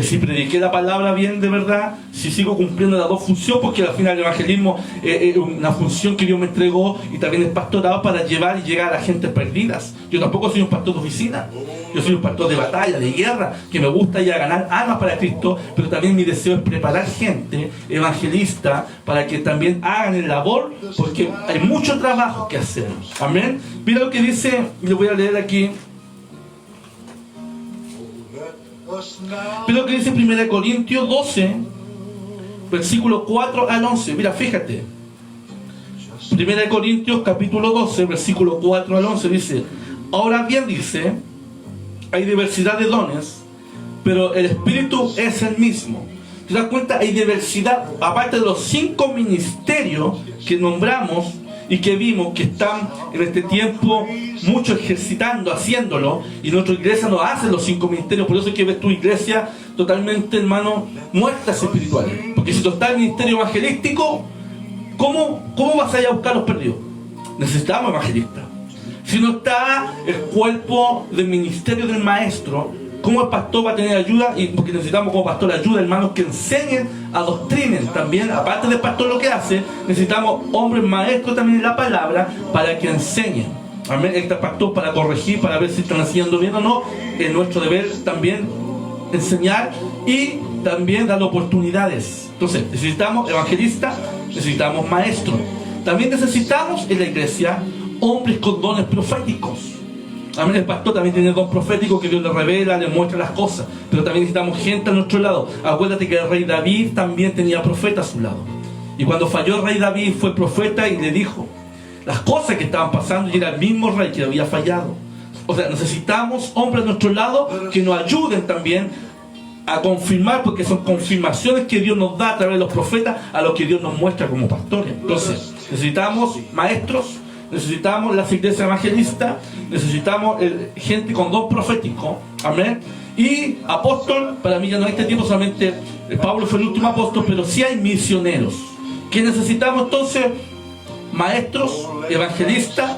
Si prediqué la palabra bien de verdad, si sigo cumpliendo las dos funciones, porque al final el evangelismo es una función que Dios me entregó, y también es pastorado para llevar y llegar a la gente perdidas. Yo tampoco soy un pastor de oficina, yo soy un pastor de batalla, de guerra, que me gusta ya ganar almas para Cristo, pero también mi deseo es preparar gente evangelista para que también hagan el labor, porque hay mucho trabajo que hacer. Amén. Mira lo que dice, y lo voy a leer aquí. Pero lo que dice 1 Corintios 12, versículo 4 al 11. Mira, fíjate. 1 Corintios capítulo 12, versículo 4 al 11 dice, ahora bien, dice, hay diversidad de dones, pero el Espíritu es el mismo. ¿Te das cuenta? Hay diversidad, aparte de los 5 ministerios que nombramos y que vimos que están en este tiempo mucho ejercitando, haciéndolo, y nuestra iglesia no hace los 5 ministerios. Por eso es que ves tu iglesia totalmente, hermano, muertas espirituales. Porque si no está el ministerio evangelístico, ¿cómo vas a ir a buscar a los perdidos? Necesitamos evangelistas. Si no está el cuerpo del ministerio del maestro, ¿cómo el pastor va a tener ayuda? Y porque necesitamos como pastor ayuda, hermanos, que enseñen, adoctrinen también. Aparte del pastor lo que hace, necesitamos hombres maestros también en la palabra para que enseñen. Amén. Este pastor para corregir, para ver si están haciendo bien o no. Es nuestro deber también enseñar y también dar oportunidades. Entonces, necesitamos evangelistas, necesitamos maestros. También necesitamos en la iglesia hombres con dones proféticos. Amén. El pastor también tiene don profético que Dios le revela, le muestra las cosas. Pero también necesitamos gente a nuestro lado. Acuérdate que el rey David también tenía profeta a su lado. Y cuando falló el rey David, fue profeta y le dijo las cosas que estaban pasando, y era el mismo rey que había fallado. O sea, necesitamos hombres a nuestro lado que nos ayuden también a confirmar, porque son confirmaciones que Dios nos da a través de los profetas a lo que Dios nos muestra como pastores. Entonces, necesitamos maestros, necesitamos las iglesias evangelistas, necesitamos gente con don profético, amén. Y apóstol, para mí ya no hay este tiempo, solamente Pablo fue el último apóstol, pero sí hay misioneros. ¿Qué necesitamos entonces? Maestros, evangelistas,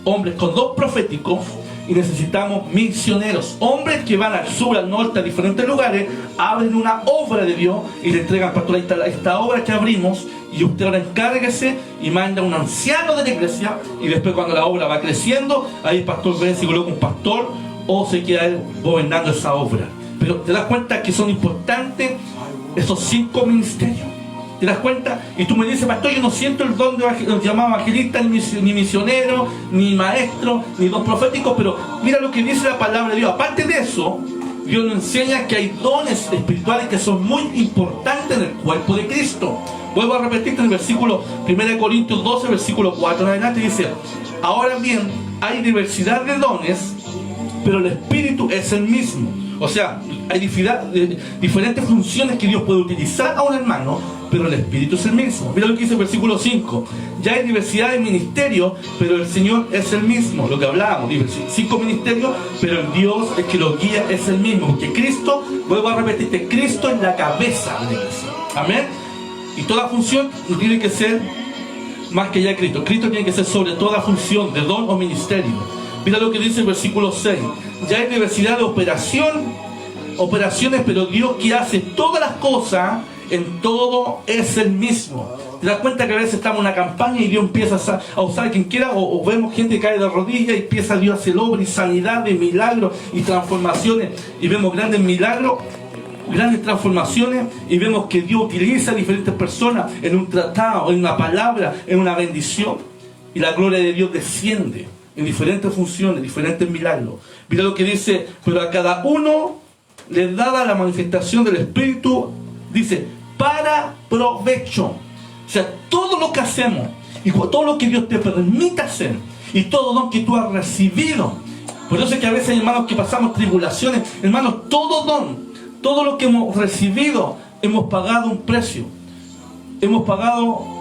hombres con don profético, y necesitamos misioneros, hombres que van al sur, al norte, a diferentes lugares, abren una obra de Dios y le entregan, pastor, ahí está esta obra que abrimos y usted ahora encárguese y manda a un anciano de la iglesia, y después cuando la obra va creciendo, ahí el pastor ve si coloca un pastor o se queda él gobernando esa obra. Pero te das cuenta que son importantes esos 5 ministerios. ¿Te das cuenta? Y tú me dices, pastor, yo no siento el don de llamado evangelista, ni misionero, ni maestro, ni don profético, pero mira lo que dice la palabra de Dios. Aparte de eso, Dios nos enseña que hay dones espirituales que son muy importantes en el cuerpo de Cristo. Vuelvo a repetirte en el versículo 1 Corintios 12, versículo 4 en adelante, dice: ahora bien, hay diversidad de dones, pero el Espíritu es el mismo. O sea, hay diferentes funciones que Dios puede utilizar a un hermano, pero el Espíritu es el mismo. Mira lo que dice el versículo 5. Ya hay diversidad de ministerios, pero el Señor es el mismo. Lo que hablábamos, 5 ministerios, pero el Dios el que los guía es el mismo. Porque Cristo, vuelvo a repetirte, Cristo es la cabeza de la iglesia. Amén. Y toda función no tiene que ser más que ya Cristo. Cristo tiene que ser sobre toda función de don o ministerio. Mira lo que dice el versículo 6. Ya hay diversidad de operaciones, pero Dios que hace todas las cosas, en todo es el mismo. Te das cuenta que a veces estamos en una campaña y Dios empieza a usar a quien quiera, o vemos gente que cae de rodillas y empieza Dios a hacer obra y sanidad y milagros y transformaciones, y vemos grandes milagros, grandes transformaciones, y vemos que Dios utiliza a diferentes personas en un tratado, en una palabra, en una bendición, y la gloria de Dios desciende en diferentes funciones, diferentes milagros. Mira lo que dice: pero a cada uno le dada la manifestación del Espíritu, dice, para provecho. O sea, todo lo que hacemos y todo lo que Dios te permite hacer, y todo don que tú has recibido. Por eso es que a veces, hermanos, que pasamos tribulaciones, hermanos, todo don, todo lo que hemos recibido, hemos pagado un precio. Hemos pagado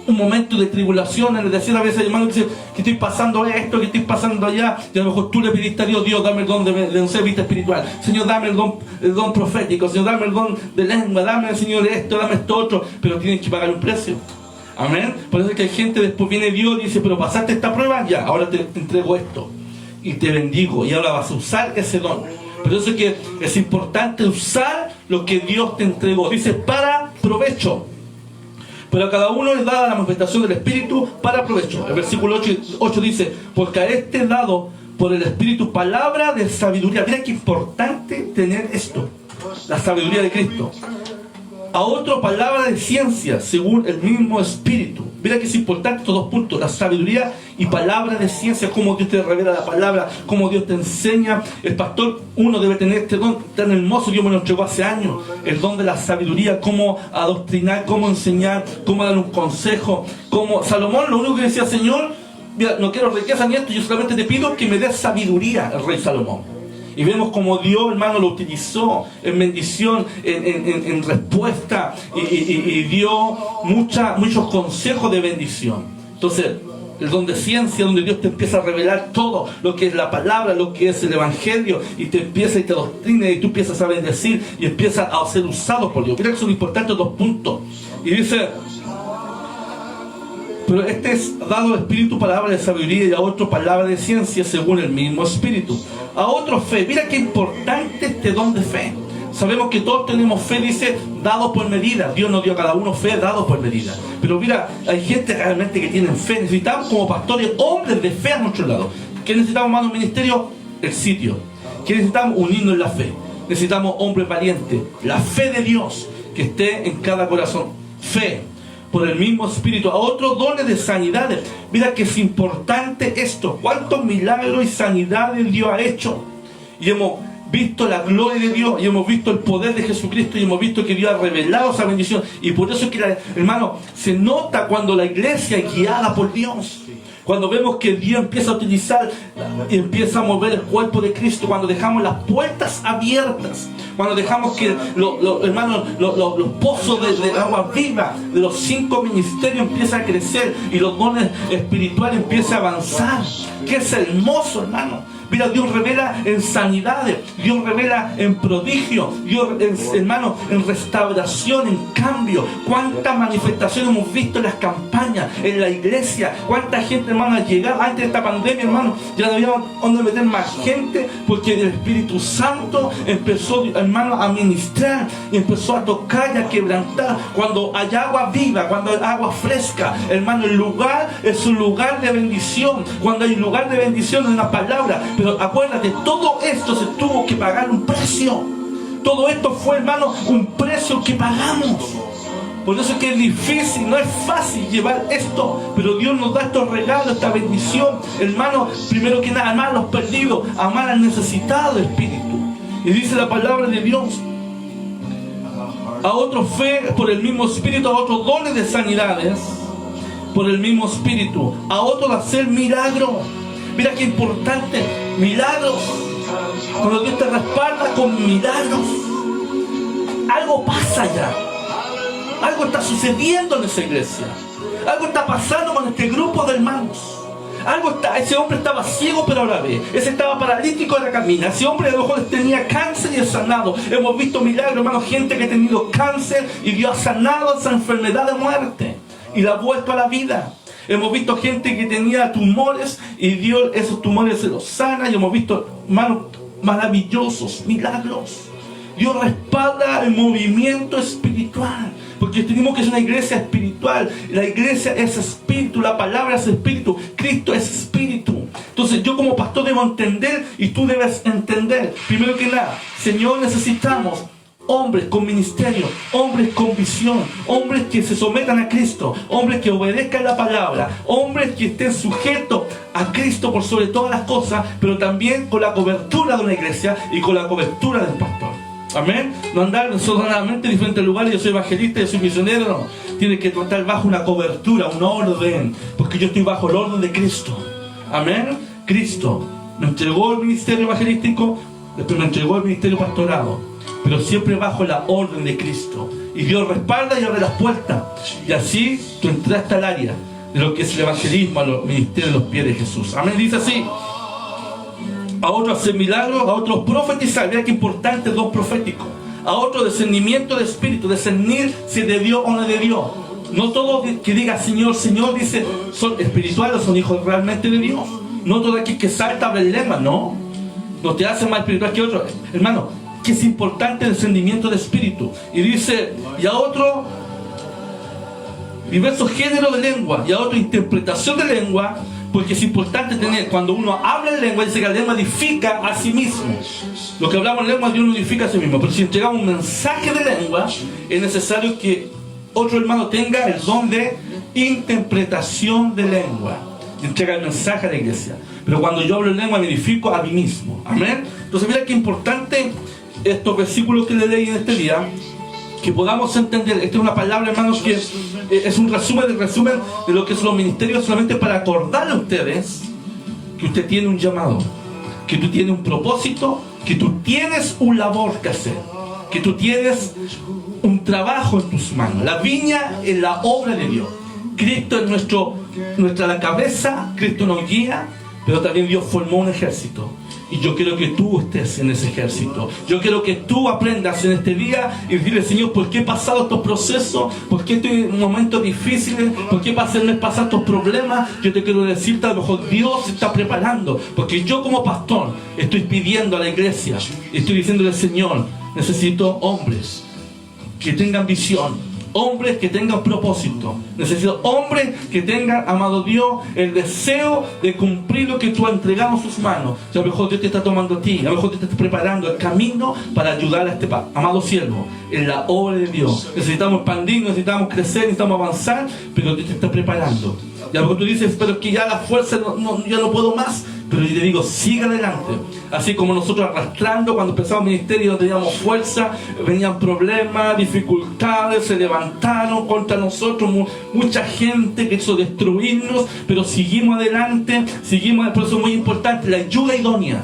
un momento de tribulación, es decir, a veces, hermano, dice que estoy pasando esto, que estoy pasando allá, y a lo mejor tú le pediste a Dios: Dios, dame el don de un ser vista espiritual, Señor, dame el don profético, Señor, dame el don de lengua, dame, Señor, esto, dame esto otro, pero tienes que pagar un precio. Amén. Por eso es que hay gente, después viene Dios y dice: pero pasaste esta prueba, ya, ahora te entrego esto y te bendigo, y ahora vas a usar ese don. Por eso es que es importante usar lo que Dios te entregó. Dice, para provecho. Pero a cada uno le da la manifestación del Espíritu para provecho. El versículo 8 dice: porque a este dado por el Espíritu palabra de sabiduría. Mira qué importante tener esto, la sabiduría de Cristo. A otro palabra de ciencia según el mismo Espíritu. Mira que es importante estos 2 puntos: la sabiduría y palabra de ciencia. Cómo Dios te revela la palabra, cómo Dios te enseña. El pastor, uno debe tener este don tan hermoso. Dios me lo entregó hace años, el don de la sabiduría, cómo adoctrinar, cómo enseñar, cómo dar un consejo. Como Salomón, lo único que decía: Señor, mira, no quiero riqueza ni esto, yo solamente te pido que me des sabiduría, el rey Salomón. Y vemos como Dios, hermano, lo utilizó en bendición, en respuesta, y dio muchos consejos de bendición. Entonces, el don de ciencia, donde Dios te empieza a revelar todo lo que es la palabra, lo que es el evangelio, y te empieza y te doctrina, y tú empiezas a bendecir y empiezas a ser usado por Dios. Mira que son importantes 2 puntos. Y dice: pero este es dado Espíritu palabra de sabiduría, y a otro palabra de ciencia según el mismo Espíritu. A otro fe. Mira qué importante este don de fe. Sabemos que todos tenemos fe, dice, dado por medida. Dios nos dio a cada uno fe, dado por medida. Pero mira, hay gente realmente que tiene fe. Necesitamos como pastores hombres de fe a nuestro lado. ¿Qué necesitamos más en un ministerio? El sitio. ¿Qué necesitamos? Unirnos en la fe. Necesitamos hombres valientes. La fe de Dios que esté en cada corazón. Fe por el mismo Espíritu. A otros dones de sanidades. Mira que es importante esto. ¿Cuántos milagros y sanidades Dios ha hecho? Y hemos visto la gloria de Dios, y hemos visto el poder de Jesucristo, y hemos visto que Dios ha revelado esa bendición. Y por eso es que, hermano, se nota cuando la iglesia es guiada por Dios. Cuando vemos que Dios empieza a utilizar y empieza a mover el cuerpo de Cristo, cuando dejamos las puertas abiertas, cuando dejamos que los pozos de agua viva de los 5 ministerios empiezan a crecer y los dones espirituales empiezan a avanzar. Que es hermoso, hermano. Mira, Dios revela en sanidades, Dios revela en prodigio, Dios, hermano, en restauración, en cambio. Cuántas manifestaciones hemos visto en las campañas, en la iglesia. Cuánta gente, hermano, ha llegado antes de esta pandemia, hermano. Ya no había donde meter más gente, porque el Espíritu Santo empezó, hermano, a ministrar y empezó a tocar y a quebrantar. Cuando hay agua viva, cuando hay agua fresca, hermano, el lugar es un lugar de bendición. Cuando hay lugar de bendición es una palabra. Pero acuérdate, todo esto se tuvo que pagar un precio. Todo esto fue, hermano, un precio que pagamos. Por eso es que es difícil, no es fácil llevar esto, pero Dios nos da estos regalos, esta bendición, hermano. Primero que nada, amar a los perdidos, amar al necesitado espíritu. Y dice la palabra de Dios: a otros fe por el mismo espíritu, a otros dones de sanidades por el mismo espíritu, a otros hacer milagros. Mira qué importante, milagros. Cuando Dios te respalda con milagros, algo pasa ya. Algo está sucediendo en esa iglesia. Algo está pasando con este grupo de hermanos. Ese hombre estaba ciego pero ahora ve. Ese estaba paralítico y ahora camina. Ese hombre a lo mejor tenía cáncer y es sanado. Hemos visto milagros, hermanos, gente que ha tenido cáncer y Dios ha sanado esa enfermedad de muerte y la ha vuelto a la vida. Hemos visto gente que tenía tumores y Dios esos tumores se los sana. Y hemos visto, hermanos, maravillosos milagros. Dios respalda el movimiento espiritual, porque tenemos que ser una iglesia espiritual. La iglesia es espíritu, la palabra es espíritu, Cristo es espíritu. Entonces yo como pastor debo entender y tú debes entender. Primero que nada, Señor, necesitamos hombres con ministerio, hombres con visión, hombres que se sometan a Cristo, hombres que obedezcan la palabra, hombres que estén sujetos a Cristo por sobre todas las cosas, pero también con la cobertura de una iglesia y con la cobertura del pastor. Amén. No andar desordenadamente en diferentes lugares. Yo soy evangelista, yo soy misionero. No. Tiene que estar bajo una cobertura, un orden, porque yo estoy bajo el orden de Cristo. Amén. Cristo me entregó el ministerio evangelístico, después me entregó el ministerio pastorado, pero siempre bajo la orden de Cristo. Y Dios respalda y abre las puertas. Y así tú entraste al área de lo que es el evangelismo, a los ministerios de los pies de Jesús. Amén. Dice así: a otros hacer milagros, a otros profetizar. Mira qué importante el don profético. A otros discernimiento de espíritu, discernir si es de Dios o no es de Dios. No todo que diga Señor, Señor, dice, son espirituales, son hijos realmente de Dios. No todo aquel que salta abre el lema, no. No te hace más espiritual que otro. Hermano, que es importante el discernimiento de espíritu. Y dice, y a otro diversos géneros de lengua, y a otro interpretación de lengua. Porque es importante tener, cuando uno habla en lengua, dice que la lengua edifica a sí mismo. Lo que hablamos en lengua, Dios lo edifica a sí mismo. Pero si entregamos un mensaje de lengua, es necesario que otro hermano tenga el don de interpretación de lengua. Y entrega el mensaje a la iglesia. Pero cuando yo hablo en lengua, me edifico a mí mismo. Amén. Entonces mira qué importante estos versículos que le leí en este día, que podamos entender. Esta es una palabra, hermanos, que es un resumen de lo que son los ministerios, solamente para acordarle a ustedes que usted tiene un llamado, que tú tienes un propósito, que tú tienes un labor que hacer, que tú tienes un trabajo en tus manos. La viña es la obra de Dios. Cristo es nuestra cabeza, Cristo nos guía, pero también Dios formó un ejército. Y yo quiero que tú estés en ese ejército. Yo quiero que tú aprendas en este día y decirle, Señor, ¿por qué he pasado estos procesos? ¿Por qué estoy en momentos difíciles? ¿Por qué me pasan estos problemas? Yo te quiero decirte, a lo mejor Dios se está preparando. Porque yo como pastor estoy pidiendo a la iglesia, estoy diciéndole, Señor, necesito hombres que tengan visión, hombres que tengan propósito. Necesito hombres que tengan, amado Dios, el deseo de cumplir lo que tú has entregado en sus manos. A lo mejor Dios te está tomando a ti, a lo mejor te está preparando el camino para ayudar a este amado siervo en la obra de Dios. Necesitamos expandir, necesitamos crecer, necesitamos avanzar, pero Dios te está preparando. Y a lo mejor tú dices, pero es que ya la fuerza ya no puedo más. Pero yo te digo, sigue adelante. Así como nosotros arrastrando, cuando empezamos el ministerio no teníamos fuerza, venían problemas, dificultades, se levantaron contra nosotros mucha gente que quiso destruirnos, pero seguimos adelante, por eso es muy importante la ayuda idónea.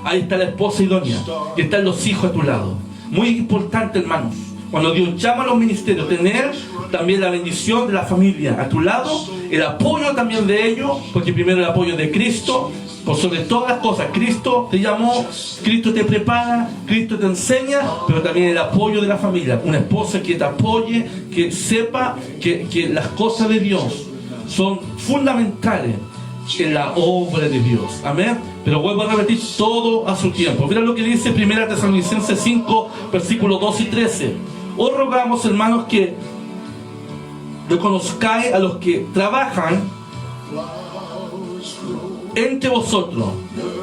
Ahí está la esposa idónea y están los hijos a tu lado. Muy importante, hermanos, cuando Dios llama a los ministerios, tener también la bendición de la familia a tu lado, el apoyo también de ellos, porque primero el apoyo de Cristo, Por sobre todas las cosas, Cristo te llamó, Cristo te prepara, Cristo te enseña, pero también el apoyo de la familia. Una esposa que te apoye, que sepa que las cosas de Dios son fundamentales en la obra de Dios. Amén. Pero vuelvo a repetir, todo a su tiempo. Mira lo que dice 1 Tesalonicenses 5, versículos 2 y 13. Os rogamos, hermanos, que reconozcáis a los que trabajan entre vosotros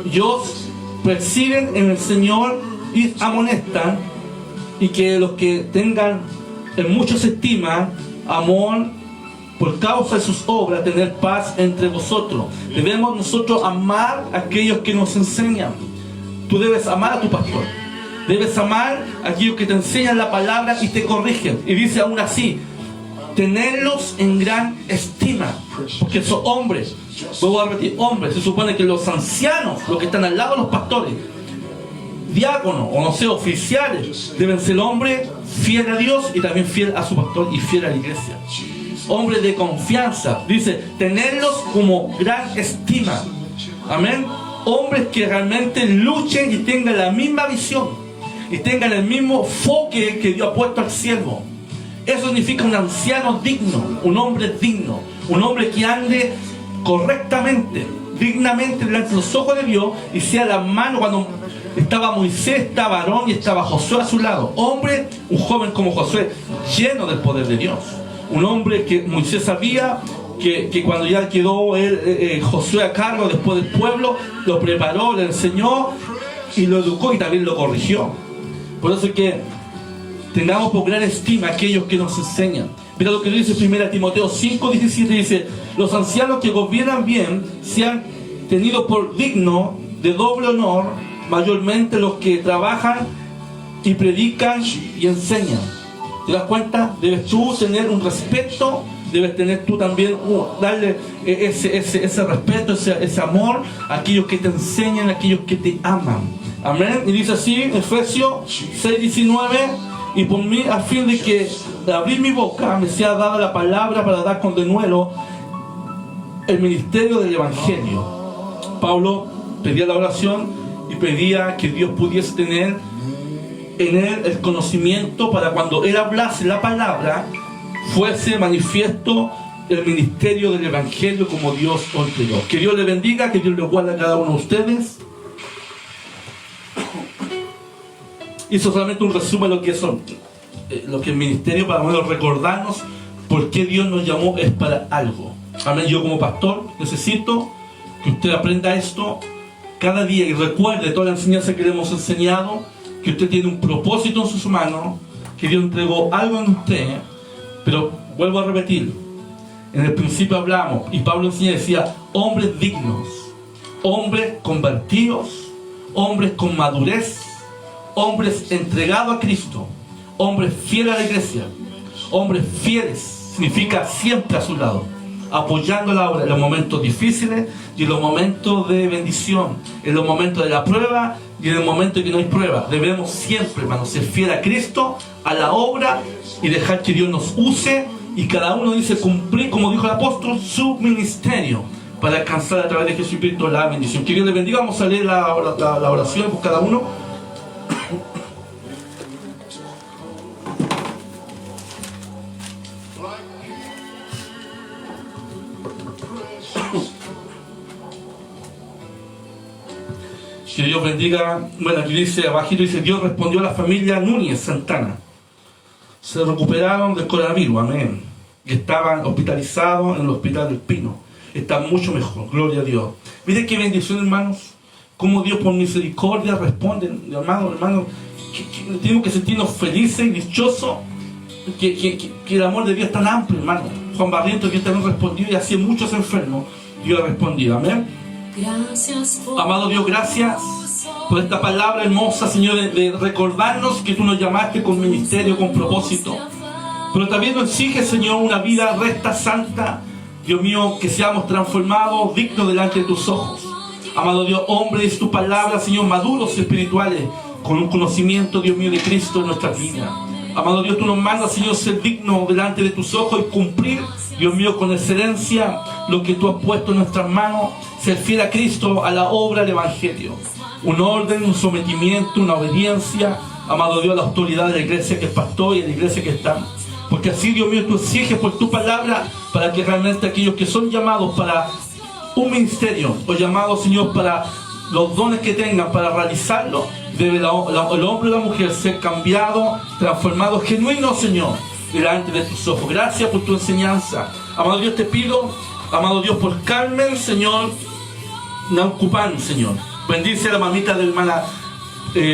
y os persiguen en el Señor y amonestan, y que los que tengan en mucho se estima, amor, por causa de sus obras, tener paz entre vosotros. Debemos nosotros amar a aquellos que nos enseñan. Tú debes amar a tu pastor, debes amar a aquellos que te enseñan la palabra y te corrigen. Y dice aún así, tenerlos en gran estima, porque son hombres. Vuelvo a repetir, hombres. Se supone que los ancianos, los que están al lado de los pastores, diáconos o no sé, oficiales, deben ser hombres fiel a Dios y también fiel a su pastor y fiel a la iglesia. Hombres de confianza. Dice, tenerlos como gran estima. Amén. Hombres que realmente luchen y tengan la misma visión y tengan el mismo enfoque que Dios ha puesto al siervo. Eso significa un anciano digno, un hombre digno, un hombre que ande correctamente, dignamente delante de los ojos de Dios y sea la mano. Cuando estaba Moisés, estaba Aarón y estaba Josué a su lado. Hombre, un joven como Josué, lleno del poder de Dios. Un hombre que Moisés sabía que cuando ya quedó Josué a cargo después del pueblo, lo preparó, le enseñó y lo educó y también lo corrigió. Por eso es que tengamos por gran estima a aquellos que nos enseñan. Mira lo que dice 1 Timoteo 5, 17, dice: los ancianos que gobiernan bien sean tenidos por dignos de doble honor, mayormente los que trabajan y predican y enseñan. ¿Te das cuenta? Debes tú tener un respeto, debes tener tú también darle ese respeto, ese amor a aquellos que te enseñan, a aquellos que te aman. Amén. Y dice así, Efesios 6, 19: y por mí, a fin de que de abrir mi boca me sea dada la palabra para dar con denuedo el ministerio del Evangelio. Pablo pedía la oración y pedía que Dios pudiese tener en él el conocimiento para cuando él hablase la palabra fuese manifiesto el ministerio del Evangelio como Dios ordenó. Que Dios le bendiga, que Dios le guarde a cada uno de ustedes. Hizo solamente un resumen de lo que son lo que es ministerio, para poder recordarnos por qué Dios nos llamó. Es para algo. Amén. Yo como pastor necesito que usted aprenda esto cada día y recuerde toda la enseñanza que le hemos enseñado, que usted tiene un propósito en sus manos, que Dios entregó algo en usted. Pero vuelvo a repetir, en el principio hablamos y Pablo enseña, decía, hombres dignos, hombres convertidos, hombres con madurez, hombres entregados a Cristo, hombres fieles a la iglesia, hombres fieles, significa siempre a su lado, apoyando la obra en los momentos difíciles y en los momentos de bendición, en los momentos de la prueba y en el momento en que no hay prueba. Debemos siempre, hermanos, ser fieles a Cristo, a la obra, y dejar que Dios nos use, y cada uno dice cumplir, como dijo el apóstol, su ministerio para alcanzar a través de Jesucristo la bendición. Que Dios les bendiga. Vamos a leer la oración por cada uno. Que Dios bendiga. Bueno, aquí dice abajito, dice: Dios respondió a la familia Núñez Santana. Se recuperaron del coronavirus, amén. Y estaban hospitalizados en el hospital del Pino. Están mucho mejor, gloria a Dios. Miren qué bendición, hermanos. Cómo Dios por misericordia responde, hermanos. Tenemos que sentirnos felices y dichosos. Que el amor de Dios es tan amplio, hermano. Juan Barrientos, Dios también respondió, y así muchos enfermos Dios ha respondido, amén. Amado Dios, gracias por esta palabra hermosa, Señor, de recordarnos que tú nos llamaste con ministerio, con propósito. Pero también nos exige, Señor, una vida recta, santa. Dios mío, que seamos transformados, dignos delante de tus ojos. Amado Dios, hombres de tu palabra, Señor, maduros espirituales, con un conocimiento, Dios mío, de Cristo en nuestras vidas. Amado Dios, tú nos mandas, Señor, ser digno delante de tus ojos y cumplir, Dios mío, con excelencia lo que tú has puesto en nuestras manos, ser fiel a Cristo, a la obra del Evangelio. Un orden, un sometimiento, una obediencia, amado Dios, a la autoridad de la iglesia que es pastor y de la iglesia que está. Porque así, Dios mío, tú exiges por tu palabra para que realmente aquellos que son llamados para un ministerio o llamados, Señor, para los dones que tengan para realizarlo, debe el hombre y la mujer ser cambiado, transformado, genuino, Señor, delante de tus ojos. Gracias por tu enseñanza. Amado Dios, te pido, amado Dios, por Carmen, Señor, Naucupán, Señor. Bendice a la mamita de la hermana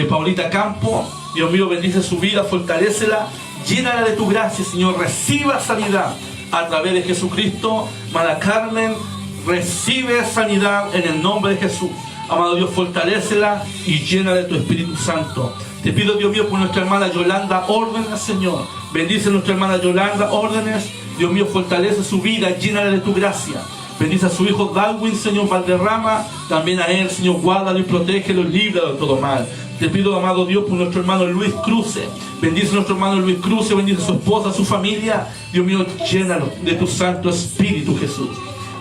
Paulita Campo. Dios mío, bendice su vida, fortalécela, llénala de tu gracia, Señor. Reciba sanidad a través de Jesucristo. Hermana Carmen, recibe sanidad en el nombre de Jesús. Amado Dios, fortalécela y llena de tu Espíritu Santo. Te pido, Dios mío, por nuestra hermana Yolanda, órdenes, Señor. Bendice a nuestra hermana Yolanda, órdenes. Dios mío, fortalece su vida, llénala de tu gracia. Bendice a su hijo Darwin, Señor, Valderrama. También a él, Señor, guárdalo y protégelo, líbralo de todo mal. Te pido, amado Dios, por nuestro hermano Luis Cruz. Bendice a nuestro hermano Luis Cruz, bendice a su esposa, a su familia. Dios mío, llénalo de tu Santo Espíritu, Jesús.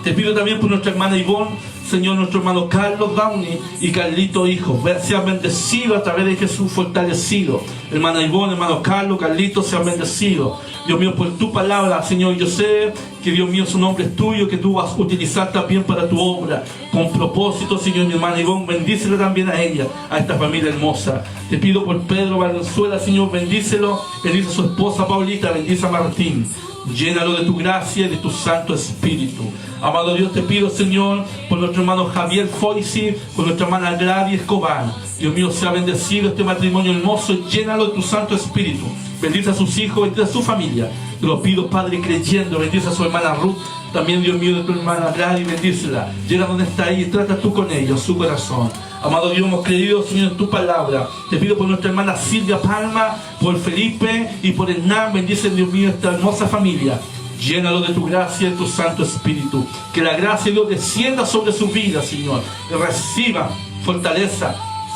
Te pido también por nuestra hermana Ivonne, Señor, nuestro hermano Carlos Downey y Carlito hijo. Sean bendecidos a través de Jesús, fortalecido. Hermana Ivonne, hermano Carlos, Carlito, sean bendecidos. Dios mío, por tu palabra, Señor, yo sé que, Dios mío, su nombre es tuyo, que tú vas a utilizar también para tu obra, con propósito, Señor. Mi hermana Ivonne, bendícela también a ella, a esta familia hermosa. Te pido por Pedro Valenzuela, Señor, bendícelo. Bendice a su esposa Paulita, bendice a Martín. Llénalo de tu gracia y de tu Santo Espíritu. Amado Dios, te pido, Señor, por nuestro hermano Javier Foisi, por nuestra hermana Gladys Escobar. Dios mío, sea bendecido este matrimonio hermoso. Llénalo de tu Santo Espíritu. Bendice a sus hijos, bendice a su familia. Te lo pido, Padre, creyendo. Bendice a su hermana Ruth. También, Dios mío, de tu hermana Gladys, bendícela. Llega donde está ahí y trata tú con ella, en su corazón. Amado Dios, hemos creído, Señor, en tu palabra. Te pido por nuestra hermana Silvia Palma, por Felipe y por Hernán. Bendice, Dios mío, esta hermosa familia. Llénalo de tu gracia y de tu Santo Espíritu. Que la gracia de Dios descienda sobre su vida, Señor. Y reciba fortaleza,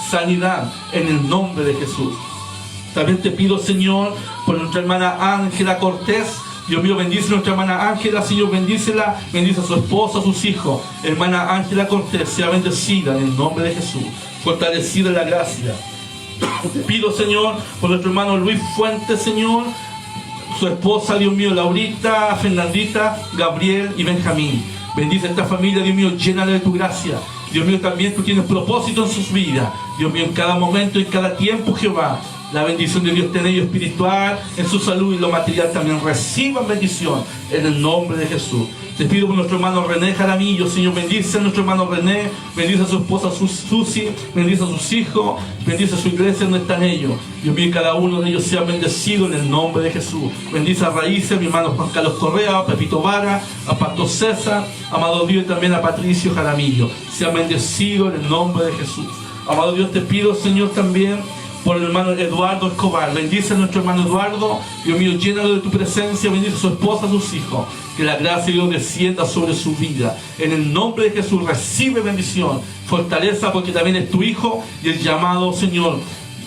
sanidad en el nombre de Jesús. También te pido, Señor, por nuestra hermana Ángela Cortés. Dios mío, bendice a nuestra hermana Ángela, Señor, bendícela, bendice a su esposo, a sus hijos. Hermana Ángela Cortés, sea bendecida en el nombre de Jesús, fortalecida en la gracia. Te pido, Señor, por nuestro hermano Luis Fuentes, Señor, su esposa, Dios mío, Laurita, Fernandita, Gabriel y Benjamín. Bendice a esta familia, Dios mío, llénala de tu gracia. Dios mío, también tú tienes propósito en sus vidas. Dios mío, en cada momento, en cada tiempo, Jehová. La bendición de Dios está en ellos espiritual, en su salud y lo material también. Reciban bendición en el nombre de Jesús. Te pido por nuestro hermano René Jaramillo, Señor, bendice a nuestro hermano René, bendice a su esposa Susi, bendice a sus hijos, bendice a su iglesia donde están ellos. Dios mío, cada uno de ellos sea bendecido en el nombre de Jesús. Bendice a Raíces, a mi hermano Juan Carlos Correa, a Pepito Vara, a Pastor César, amado Dios, y también a Patricio Jaramillo. Sea bendecido en el nombre de Jesús. Amado Dios, te pido, Señor, también por el hermano Eduardo Escobar. Bendice a nuestro hermano Eduardo. Dios mío, llénalo de tu presencia. Bendice a su esposa, a sus hijos. Que la gracia de Dios descienda sobre su vida. En el nombre de Jesús, recibe bendición, fortaleza, porque también es tu hijo y el llamado, Señor.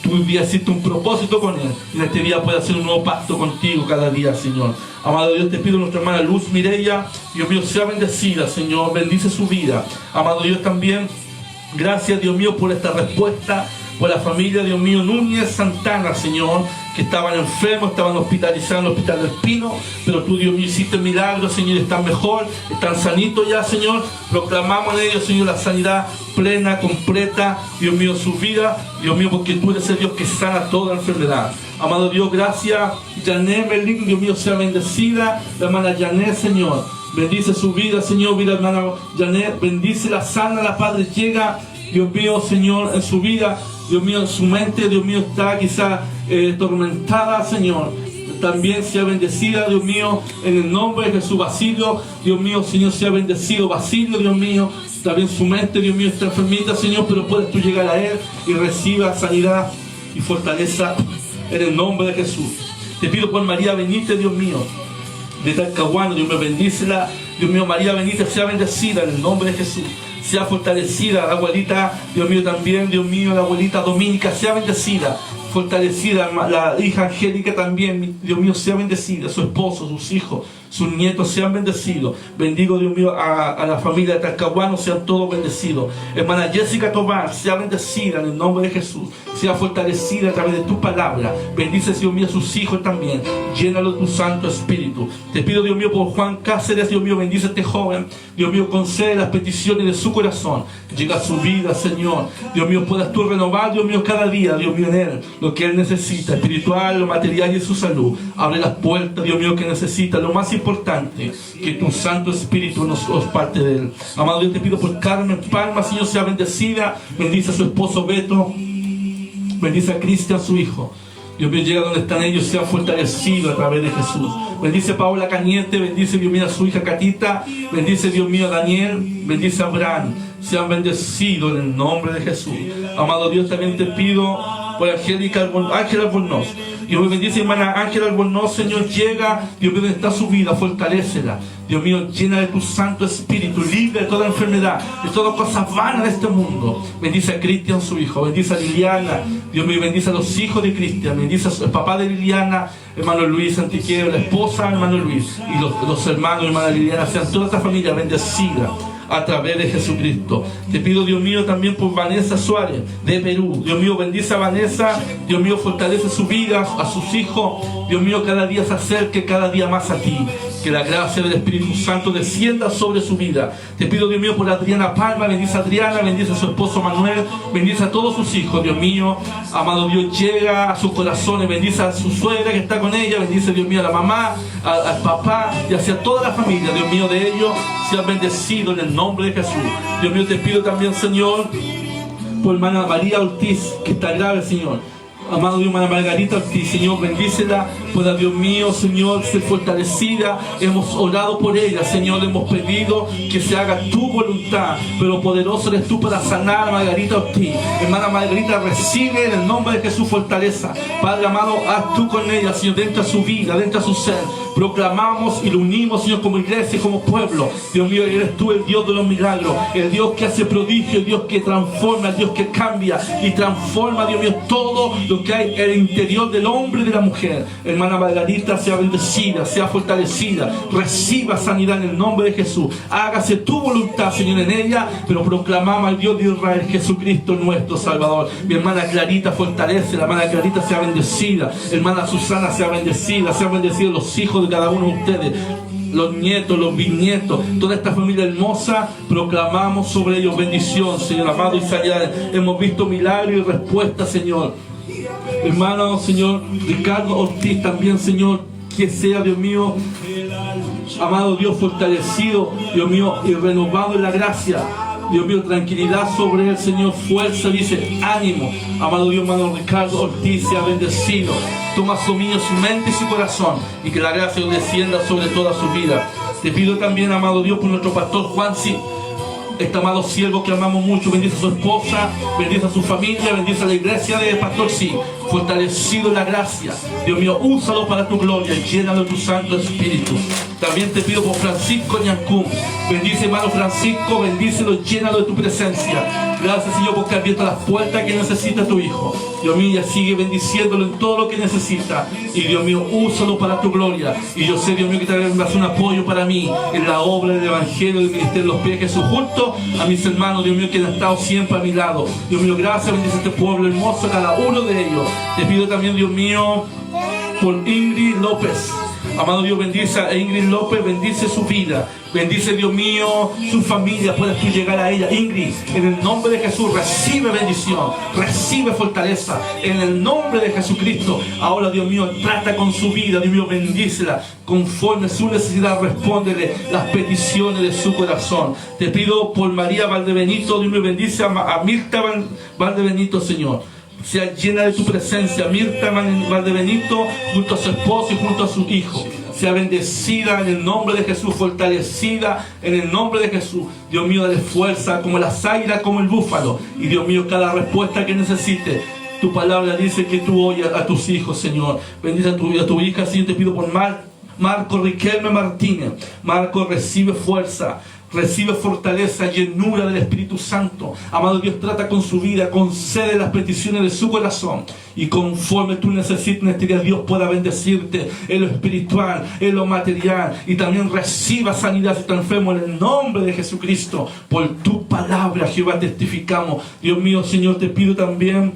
Tú hiciste un propósito con él. Y en este día puede hacer un nuevo pacto contigo cada día, Señor. Amado Dios, te pido a nuestra hermana Luz Mireya. Dios mío, sea bendecida, Señor. Bendice su vida. Amado Dios, también, gracias, Dios mío, por esta respuesta. Por la familia, Dios mío, Núñez Santana, Señor, que estaban enfermos, estaban hospitalizados en el Hospital del Espino, pero tú, Dios mío, hiciste milagros, Señor, están mejor, están sanitos ya, Señor. Proclamamos en ellos, Señor, la sanidad plena, completa, Dios mío, su vida, Dios mío, porque tú eres el Dios que sana toda enfermedad. Amado Dios, gracias. Janet Merlin, Dios mío, sea bendecida. La hermana Janet, Señor, bendice su vida, Señor, vida, hermana Janet, bendícela, sana, la Padre, llega, Dios mío, Señor, en su vida. Dios mío, su mente, Dios mío, está quizá tormentada, Señor. También sea bendecida, Dios mío, en el nombre de Jesús. Basilio, Dios mío, Señor, sea bendecido. Basilio, Dios mío, también su mente, Dios mío, está enfermita, Señor, pero puedes tú llegar a él y reciba sanidad y fortaleza en el nombre de Jesús. Te pido por María Benítez, Dios mío, de Talcahuano, Dios mío, bendícela. Dios mío, María Benítez, sea bendecida en el nombre de Jesús. Sea fortalecida, la abuelita, Dios mío, también, Dios mío, la abuelita Dominica, sea bendecida. fortalecida. La hija Angélica también, Dios mío, sea bendecida. Su esposo, sus hijos, sus nietos sean bendecidos. Bendigo, Dios mío, a la familia de Talcahuano, sean todos bendecidos. Hermana Jessica Tobar, sea bendecida en el nombre de Jesús. Sea fortalecida a través de tu palabra. Bendice, Dios mío, a sus hijos también. Llénalo de tu Santo Espíritu. Te pido, Dios mío, por Juan Cáceres, Dios mío, bendice a este joven. Dios mío, concede las peticiones de su corazón. Llega a su vida, Señor. Dios mío, puedas tú renovar, Dios mío, cada día, Dios mío, en él, lo que él necesita, espiritual, lo material y su salud. Abre las puertas, Dios mío, que necesita. Lo más importante, que tu Santo Espíritu nos parte de él. Amado Dios, te pido por Carmen Palma, Señor, sea bendecida. Bendice a su esposo Beto. Bendice a Cristian, su hijo. Dios mío, llega donde están ellos, sean fortalecidos a través de Jesús. Bendice a Paola Cañete, bendice, Dios mío, a su hija Catita. Bendice, Dios mío, a Daniel. Bendice a Abraham. Sean bendecidos en el nombre de Jesús. Amado Dios, también te pido por Ángela Albornoz. Dios mío, bendice, hermana Ángela Albornoz, Señor, llega, Dios mío, donde está su vida, fortalécela. Dios mío, llena de tu Santo Espíritu, libre de toda enfermedad, de todas cosas vanas de este mundo. Bendice a Cristian, su hijo, bendice a Liliana. Dios mío, bendice a los hijos de Cristian, bendice al papá de Liliana, hermano Luis Antiquero, la esposa, hermano Luis, y los hermanos, hermana Liliana, sean toda esta familia bendecida a través de Jesucristo. Te pido, Dios mío, también por Vanessa Suárez de Perú. Dios mío, bendice a Vanessa. Dios mío, fortalece su vida, a sus hijos. Dios mío, cada día se acerque cada día más a ti. Que la gracia del Espíritu Santo descienda sobre su vida. Te pido, Dios mío, por Adriana Palma. Bendice a Adriana, bendice a su esposo Manuel, bendice a todos sus hijos, Dios mío. Amado Dios, llega a sus corazones. Bendice a su suegra que está con ella. Bendice, Dios mío, a la mamá, al papá y hacia toda la familia, Dios mío, de ellos. Sean bendecidos en el nombre de Jesús. Dios mío, te pido también, Señor, por hermana María Ortiz, que está grave, Señor. Amado Dios, hermana Margarita Ortiz, Señor, bendícela, pueda, Dios mío, Señor, ser fortalecida. Hemos orado por ella, Señor, le hemos pedido que se haga tu voluntad, pero poderoso eres tú para sanar a Margarita Ortiz. Hermana Margarita, recibe en el nombre de Jesús fortaleza. Padre amado, haz tú con ella, Señor, dentro de su vida, dentro de su ser. Proclamamos y lo unimos, Señor, como iglesia y como pueblo. Dios mío, eres tú el Dios de los milagros, el Dios que hace prodigio, el Dios que transforma, el Dios que cambia y transforma, Dios mío, todo lo que hay en el interior del hombre y de la mujer. Hermana Margarita, sea bendecida, sea fortalecida, reciba sanidad en el nombre de Jesús. Hágase tu voluntad, Señor, en ella, pero proclamamos al Dios de Israel, Jesucristo nuestro Salvador. Mi hermana Clarita, fortalece, la hermana Clarita sea bendecida, hermana Susana sea bendecida, sean bendecidos los hijos de cada uno de ustedes, los nietos, los bisnietos, toda esta familia hermosa. Proclamamos sobre ellos bendición, Señor amado y sanidad. Hemos visto milagros y respuestas, Señor. Hermano, Señor Ricardo Ortiz también, Señor, que sea, Dios mío, amado Dios, fortalecido, Dios mío, y renovado en la gracia. Dios mío, tranquilidad sobre él, Señor, fuerza, dice, ánimo. Amado Dios, hermano Ricardo Ortiz, sea bendecido. Toma dominio su mente y su corazón, y que la gracia descienda sobre toda su vida. Te pido también, amado Dios, por nuestro pastor Juansi, este amado siervo que amamos mucho. Bendice a su esposa, bendice a su familia, bendice a la iglesia de Pastor Sí, fortalecido en la gracia. Dios mío, úsalo para tu gloria y llénalo de tu Santo Espíritu. También te pido por Francisco Ñancún. Bendice, hermano Francisco, bendícelo, llénalo de tu presencia. Gracias, Señor, porque has abierto las puertas que necesita tu hijo. Dios mío, ya sigue bendiciéndolo en todo lo que necesita. Y Dios mío, úsalo para tu gloria. Y yo sé, Dios mío, que también vas a un apoyo para mí en la obra del Evangelio del Ministerio de los Pies de Jesús, junto a mis hermanos, Dios mío, que han estado siempre a mi lado. Dios mío, gracias, bendice a este pueblo hermoso, cada uno de ellos. Te pido también, Dios mío, por Ingrid López. Amado Dios, bendice a Ingrid López, bendice su vida, bendice, Dios mío, su familia, puedas tú llegar a ella. Ingrid, en el nombre de Jesús, recibe bendición, recibe fortaleza, en el nombre de Jesucristo. Ahora, Dios mío, trata con su vida, Dios mío, bendícela, conforme su necesidad, respóndele las peticiones de su corazón. Te pido por María Valdebenito, Dios mío, bendice a Mirta Valdebenito, Señor. Sea llena de tu presencia, Mirta Valdebenito, junto a su esposo y junto a su hijo. Sea bendecida en el nombre de Jesús, fortalecida en el nombre de Jesús. Dios mío, dale fuerza como las águilas, como el búfalo. Y Dios mío, cada respuesta que necesite. Tu palabra dice que tú oyes a tus hijos, Señor. Bendice a tu hija, Señor. Te pido por Marco Riquelme Martínez. Marco, recibe fuerza. Recibe fortaleza, llenura del Espíritu Santo. Amado Dios, trata con su vida, concede las peticiones de su corazón. Y conforme tú necesites en este día, Dios pueda bendecirte en lo espiritual, en lo material. Y también reciba sanidad si está enfermo en el nombre de Jesucristo. Por tu palabra, Jehová, testificamos. Dios mío, Señor, te pido también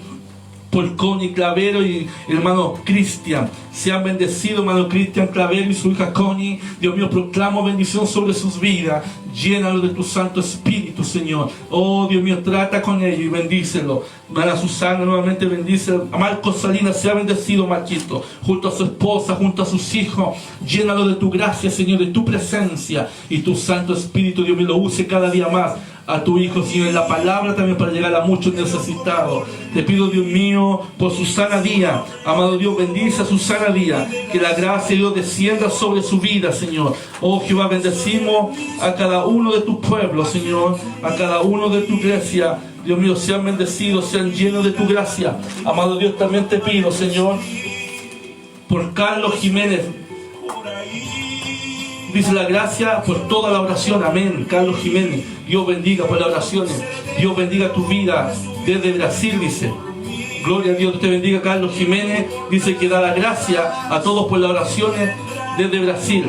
por Connie Clavero y hermano Cristian. Sean bendecidos, hermano Cristian Clavero y su hija Connie. Dios mío, proclamo bendición sobre sus vidas. Llénalo de tu Santo Espíritu, Señor. Oh, Dios mío, trata con ellos y bendícelo. Hermana Susana, nuevamente bendice. A Marcos Salinas, sea bendecido, Marquito, junto a su esposa, junto a sus hijos. Llénalo de tu gracia, Señor, de tu presencia. Y tu Santo Espíritu, Dios mío, lo use cada día más a tu Hijo, Señor, en la palabra también para llegar a muchos necesitados. Te pido, Dios mío, por Susana Díaz. Amado Dios, bendice a Susana Díaz. Que la gracia de Dios descienda sobre su vida, Señor. Oh Jehová, bendecimos a cada uno de tus pueblos, Señor. A cada uno de tu iglesia. Dios mío, sean bendecidos, sean llenos de tu gracia. Amado Dios, también te pido, Señor, por Carlos Jiménez. Dice la gracia por toda la oración. Amén. Carlos Jiménez. Dios bendiga por las oraciones. Dios bendiga tu vida. Desde Brasil, dice. Gloria a Dios. Te bendiga, Carlos Jiménez. Dice que da la gracia a todos por las oraciones desde Brasil.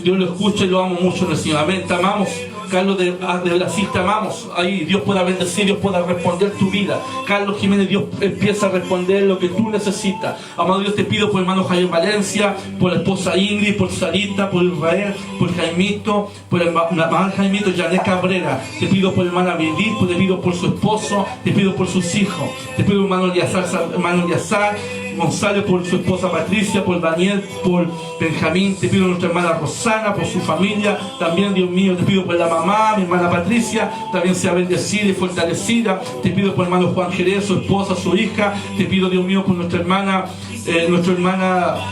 Dios lo escucha y lo amo mucho en el Señor. Amén. Te amamos. Carlos de Brasil, te amamos. Ahí Dios pueda bendecir, Dios pueda responder tu vida. Carlos Jiménez, Dios empieza a responder lo que tú necesitas. Amado Dios, te pido por hermano Javier Valencia, por la esposa Ingrid, por Sarita, por Israel, por Jaimito, por el hermano Jaimito, Janet Cabrera. Te pido por hermana Vidit, te pido por su esposo, te pido por sus hijos. Te pido hermano Eliazar González, por su esposa Patricia, por Daniel, por Benjamín. Te pido por nuestra hermana Rosana, por su familia. También, Dios mío, te pido por la mamá, mi hermana Patricia, también sea bendecida y fortalecida. Te pido por hermano Juan Jerez, su esposa, su hija. Te pido, Dios mío, por nuestra hermana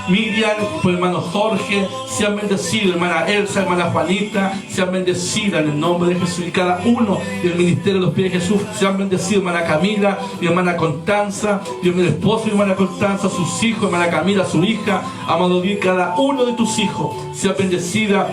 Miriam, por hermano Jorge. Sean bendecidos, hermana Elsa, hermana Juanita. Sean bendecidas en el nombre de Jesús. Y cada uno del ministerio de los pies de Jesús. Sean bendecidos, hermana Camila, mi hermana Constanza, Dios mío, el esposo de mi hermana Constanza, sus hijos, hermana Camila, su hija. Amado Dios, cada uno de tus hijos sea bendecida.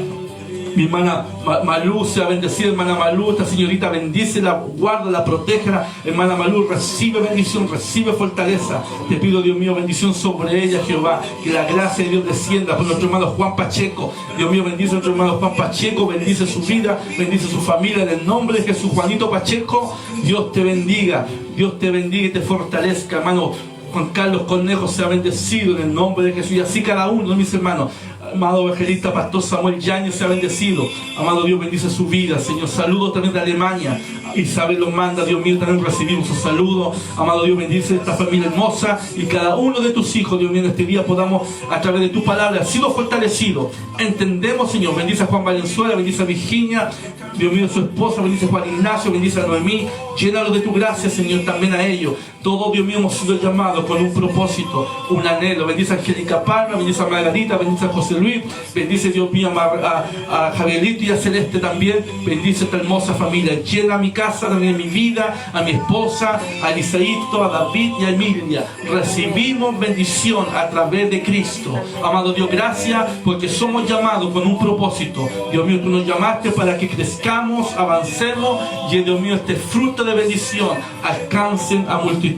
Mi hermana Malú, sea bendecida, hermana Malú. Esta señorita bendícela, guárdala, protéjala. Hermana Malú, recibe bendición, recibe fortaleza. Te pido, Dios mío, bendición sobre ella, Jehová. Que la gracia de Dios descienda por nuestro hermano Juan Pacheco. Dios mío, bendice a nuestro hermano Juan Pacheco, bendice su vida, bendice su familia. En el nombre de Jesús, Juanito Pacheco, Dios te bendiga. Dios te bendiga y te fortalezca, hermano. Juan Carlos Cornejo sea bendecido en el nombre de Jesús. Y así cada uno de mis hermanos. Amado evangelista, pastor Samuel Yáñez, sea bendecido. Amado Dios, bendice su vida, Señor. Saludos también de Alemania. Isabel los manda, Dios mío, también recibimos sus saludos. Amado Dios, bendice esta familia hermosa. Y cada uno de tus hijos, Dios mío, en este día podamos, a través de tu palabra, ha sido fortalecido. Entendemos, Señor. Bendice a Juan Valenzuela, bendice a Virginia, Dios mío, su esposa, bendice a Juan Ignacio, bendice a Noemí. Llénalo de tu gracia, Señor, también a ellos. Todos, Dios mío, hemos sido llamados con un propósito, un anhelo. Bendice a Angélica Palma, bendice a Margarita, bendice a José Luis, bendice, Dios mío, a Javierito y a Celeste también. Bendice a esta hermosa familia. Llena mi casa, también mi vida, a mi esposa, a Elisaíto, a David y a Emilia. Recibimos bendición a través de Cristo. Amado Dios, gracias porque somos llamados con un propósito. Dios mío, tú nos llamaste para que crezcamos, avancemos y, Dios mío, este fruto de bendición alcancen a multitudes.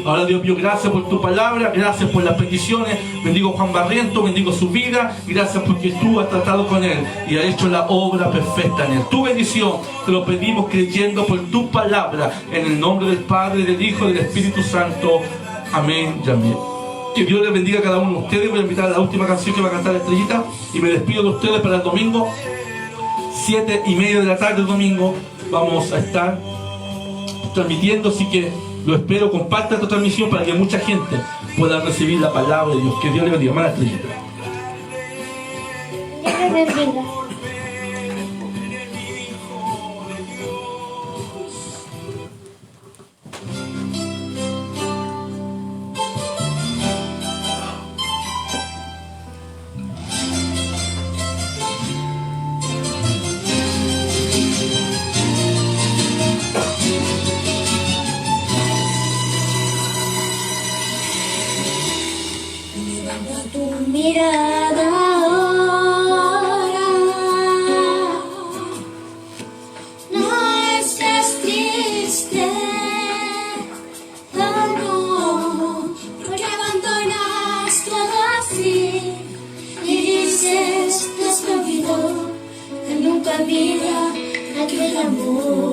Ahora, Dios mío, gracias por tu palabra, gracias por las bendiciones. Bendigo a Juan Barriento, bendigo su vida. Gracias porque tú has tratado con él y has hecho la obra perfecta en él. Tu bendición te lo pedimos creyendo por tu palabra, en el nombre del Padre, del Hijo y del Espíritu Santo. Amén y amén. Que Dios les bendiga a cada uno de ustedes. Voy a invitar a la última canción que va a cantar Estrellita y me despido de ustedes para el domingo 7:30 de la tarde. El domingo vamos a estar transmitiendo, así que lo espero. Comparta esta transmisión para que mucha gente pueda recibir la palabra de Dios. Que Dios les bendiga. Hermana Estrellita. Dios les bendiga. Mirada ahora amor.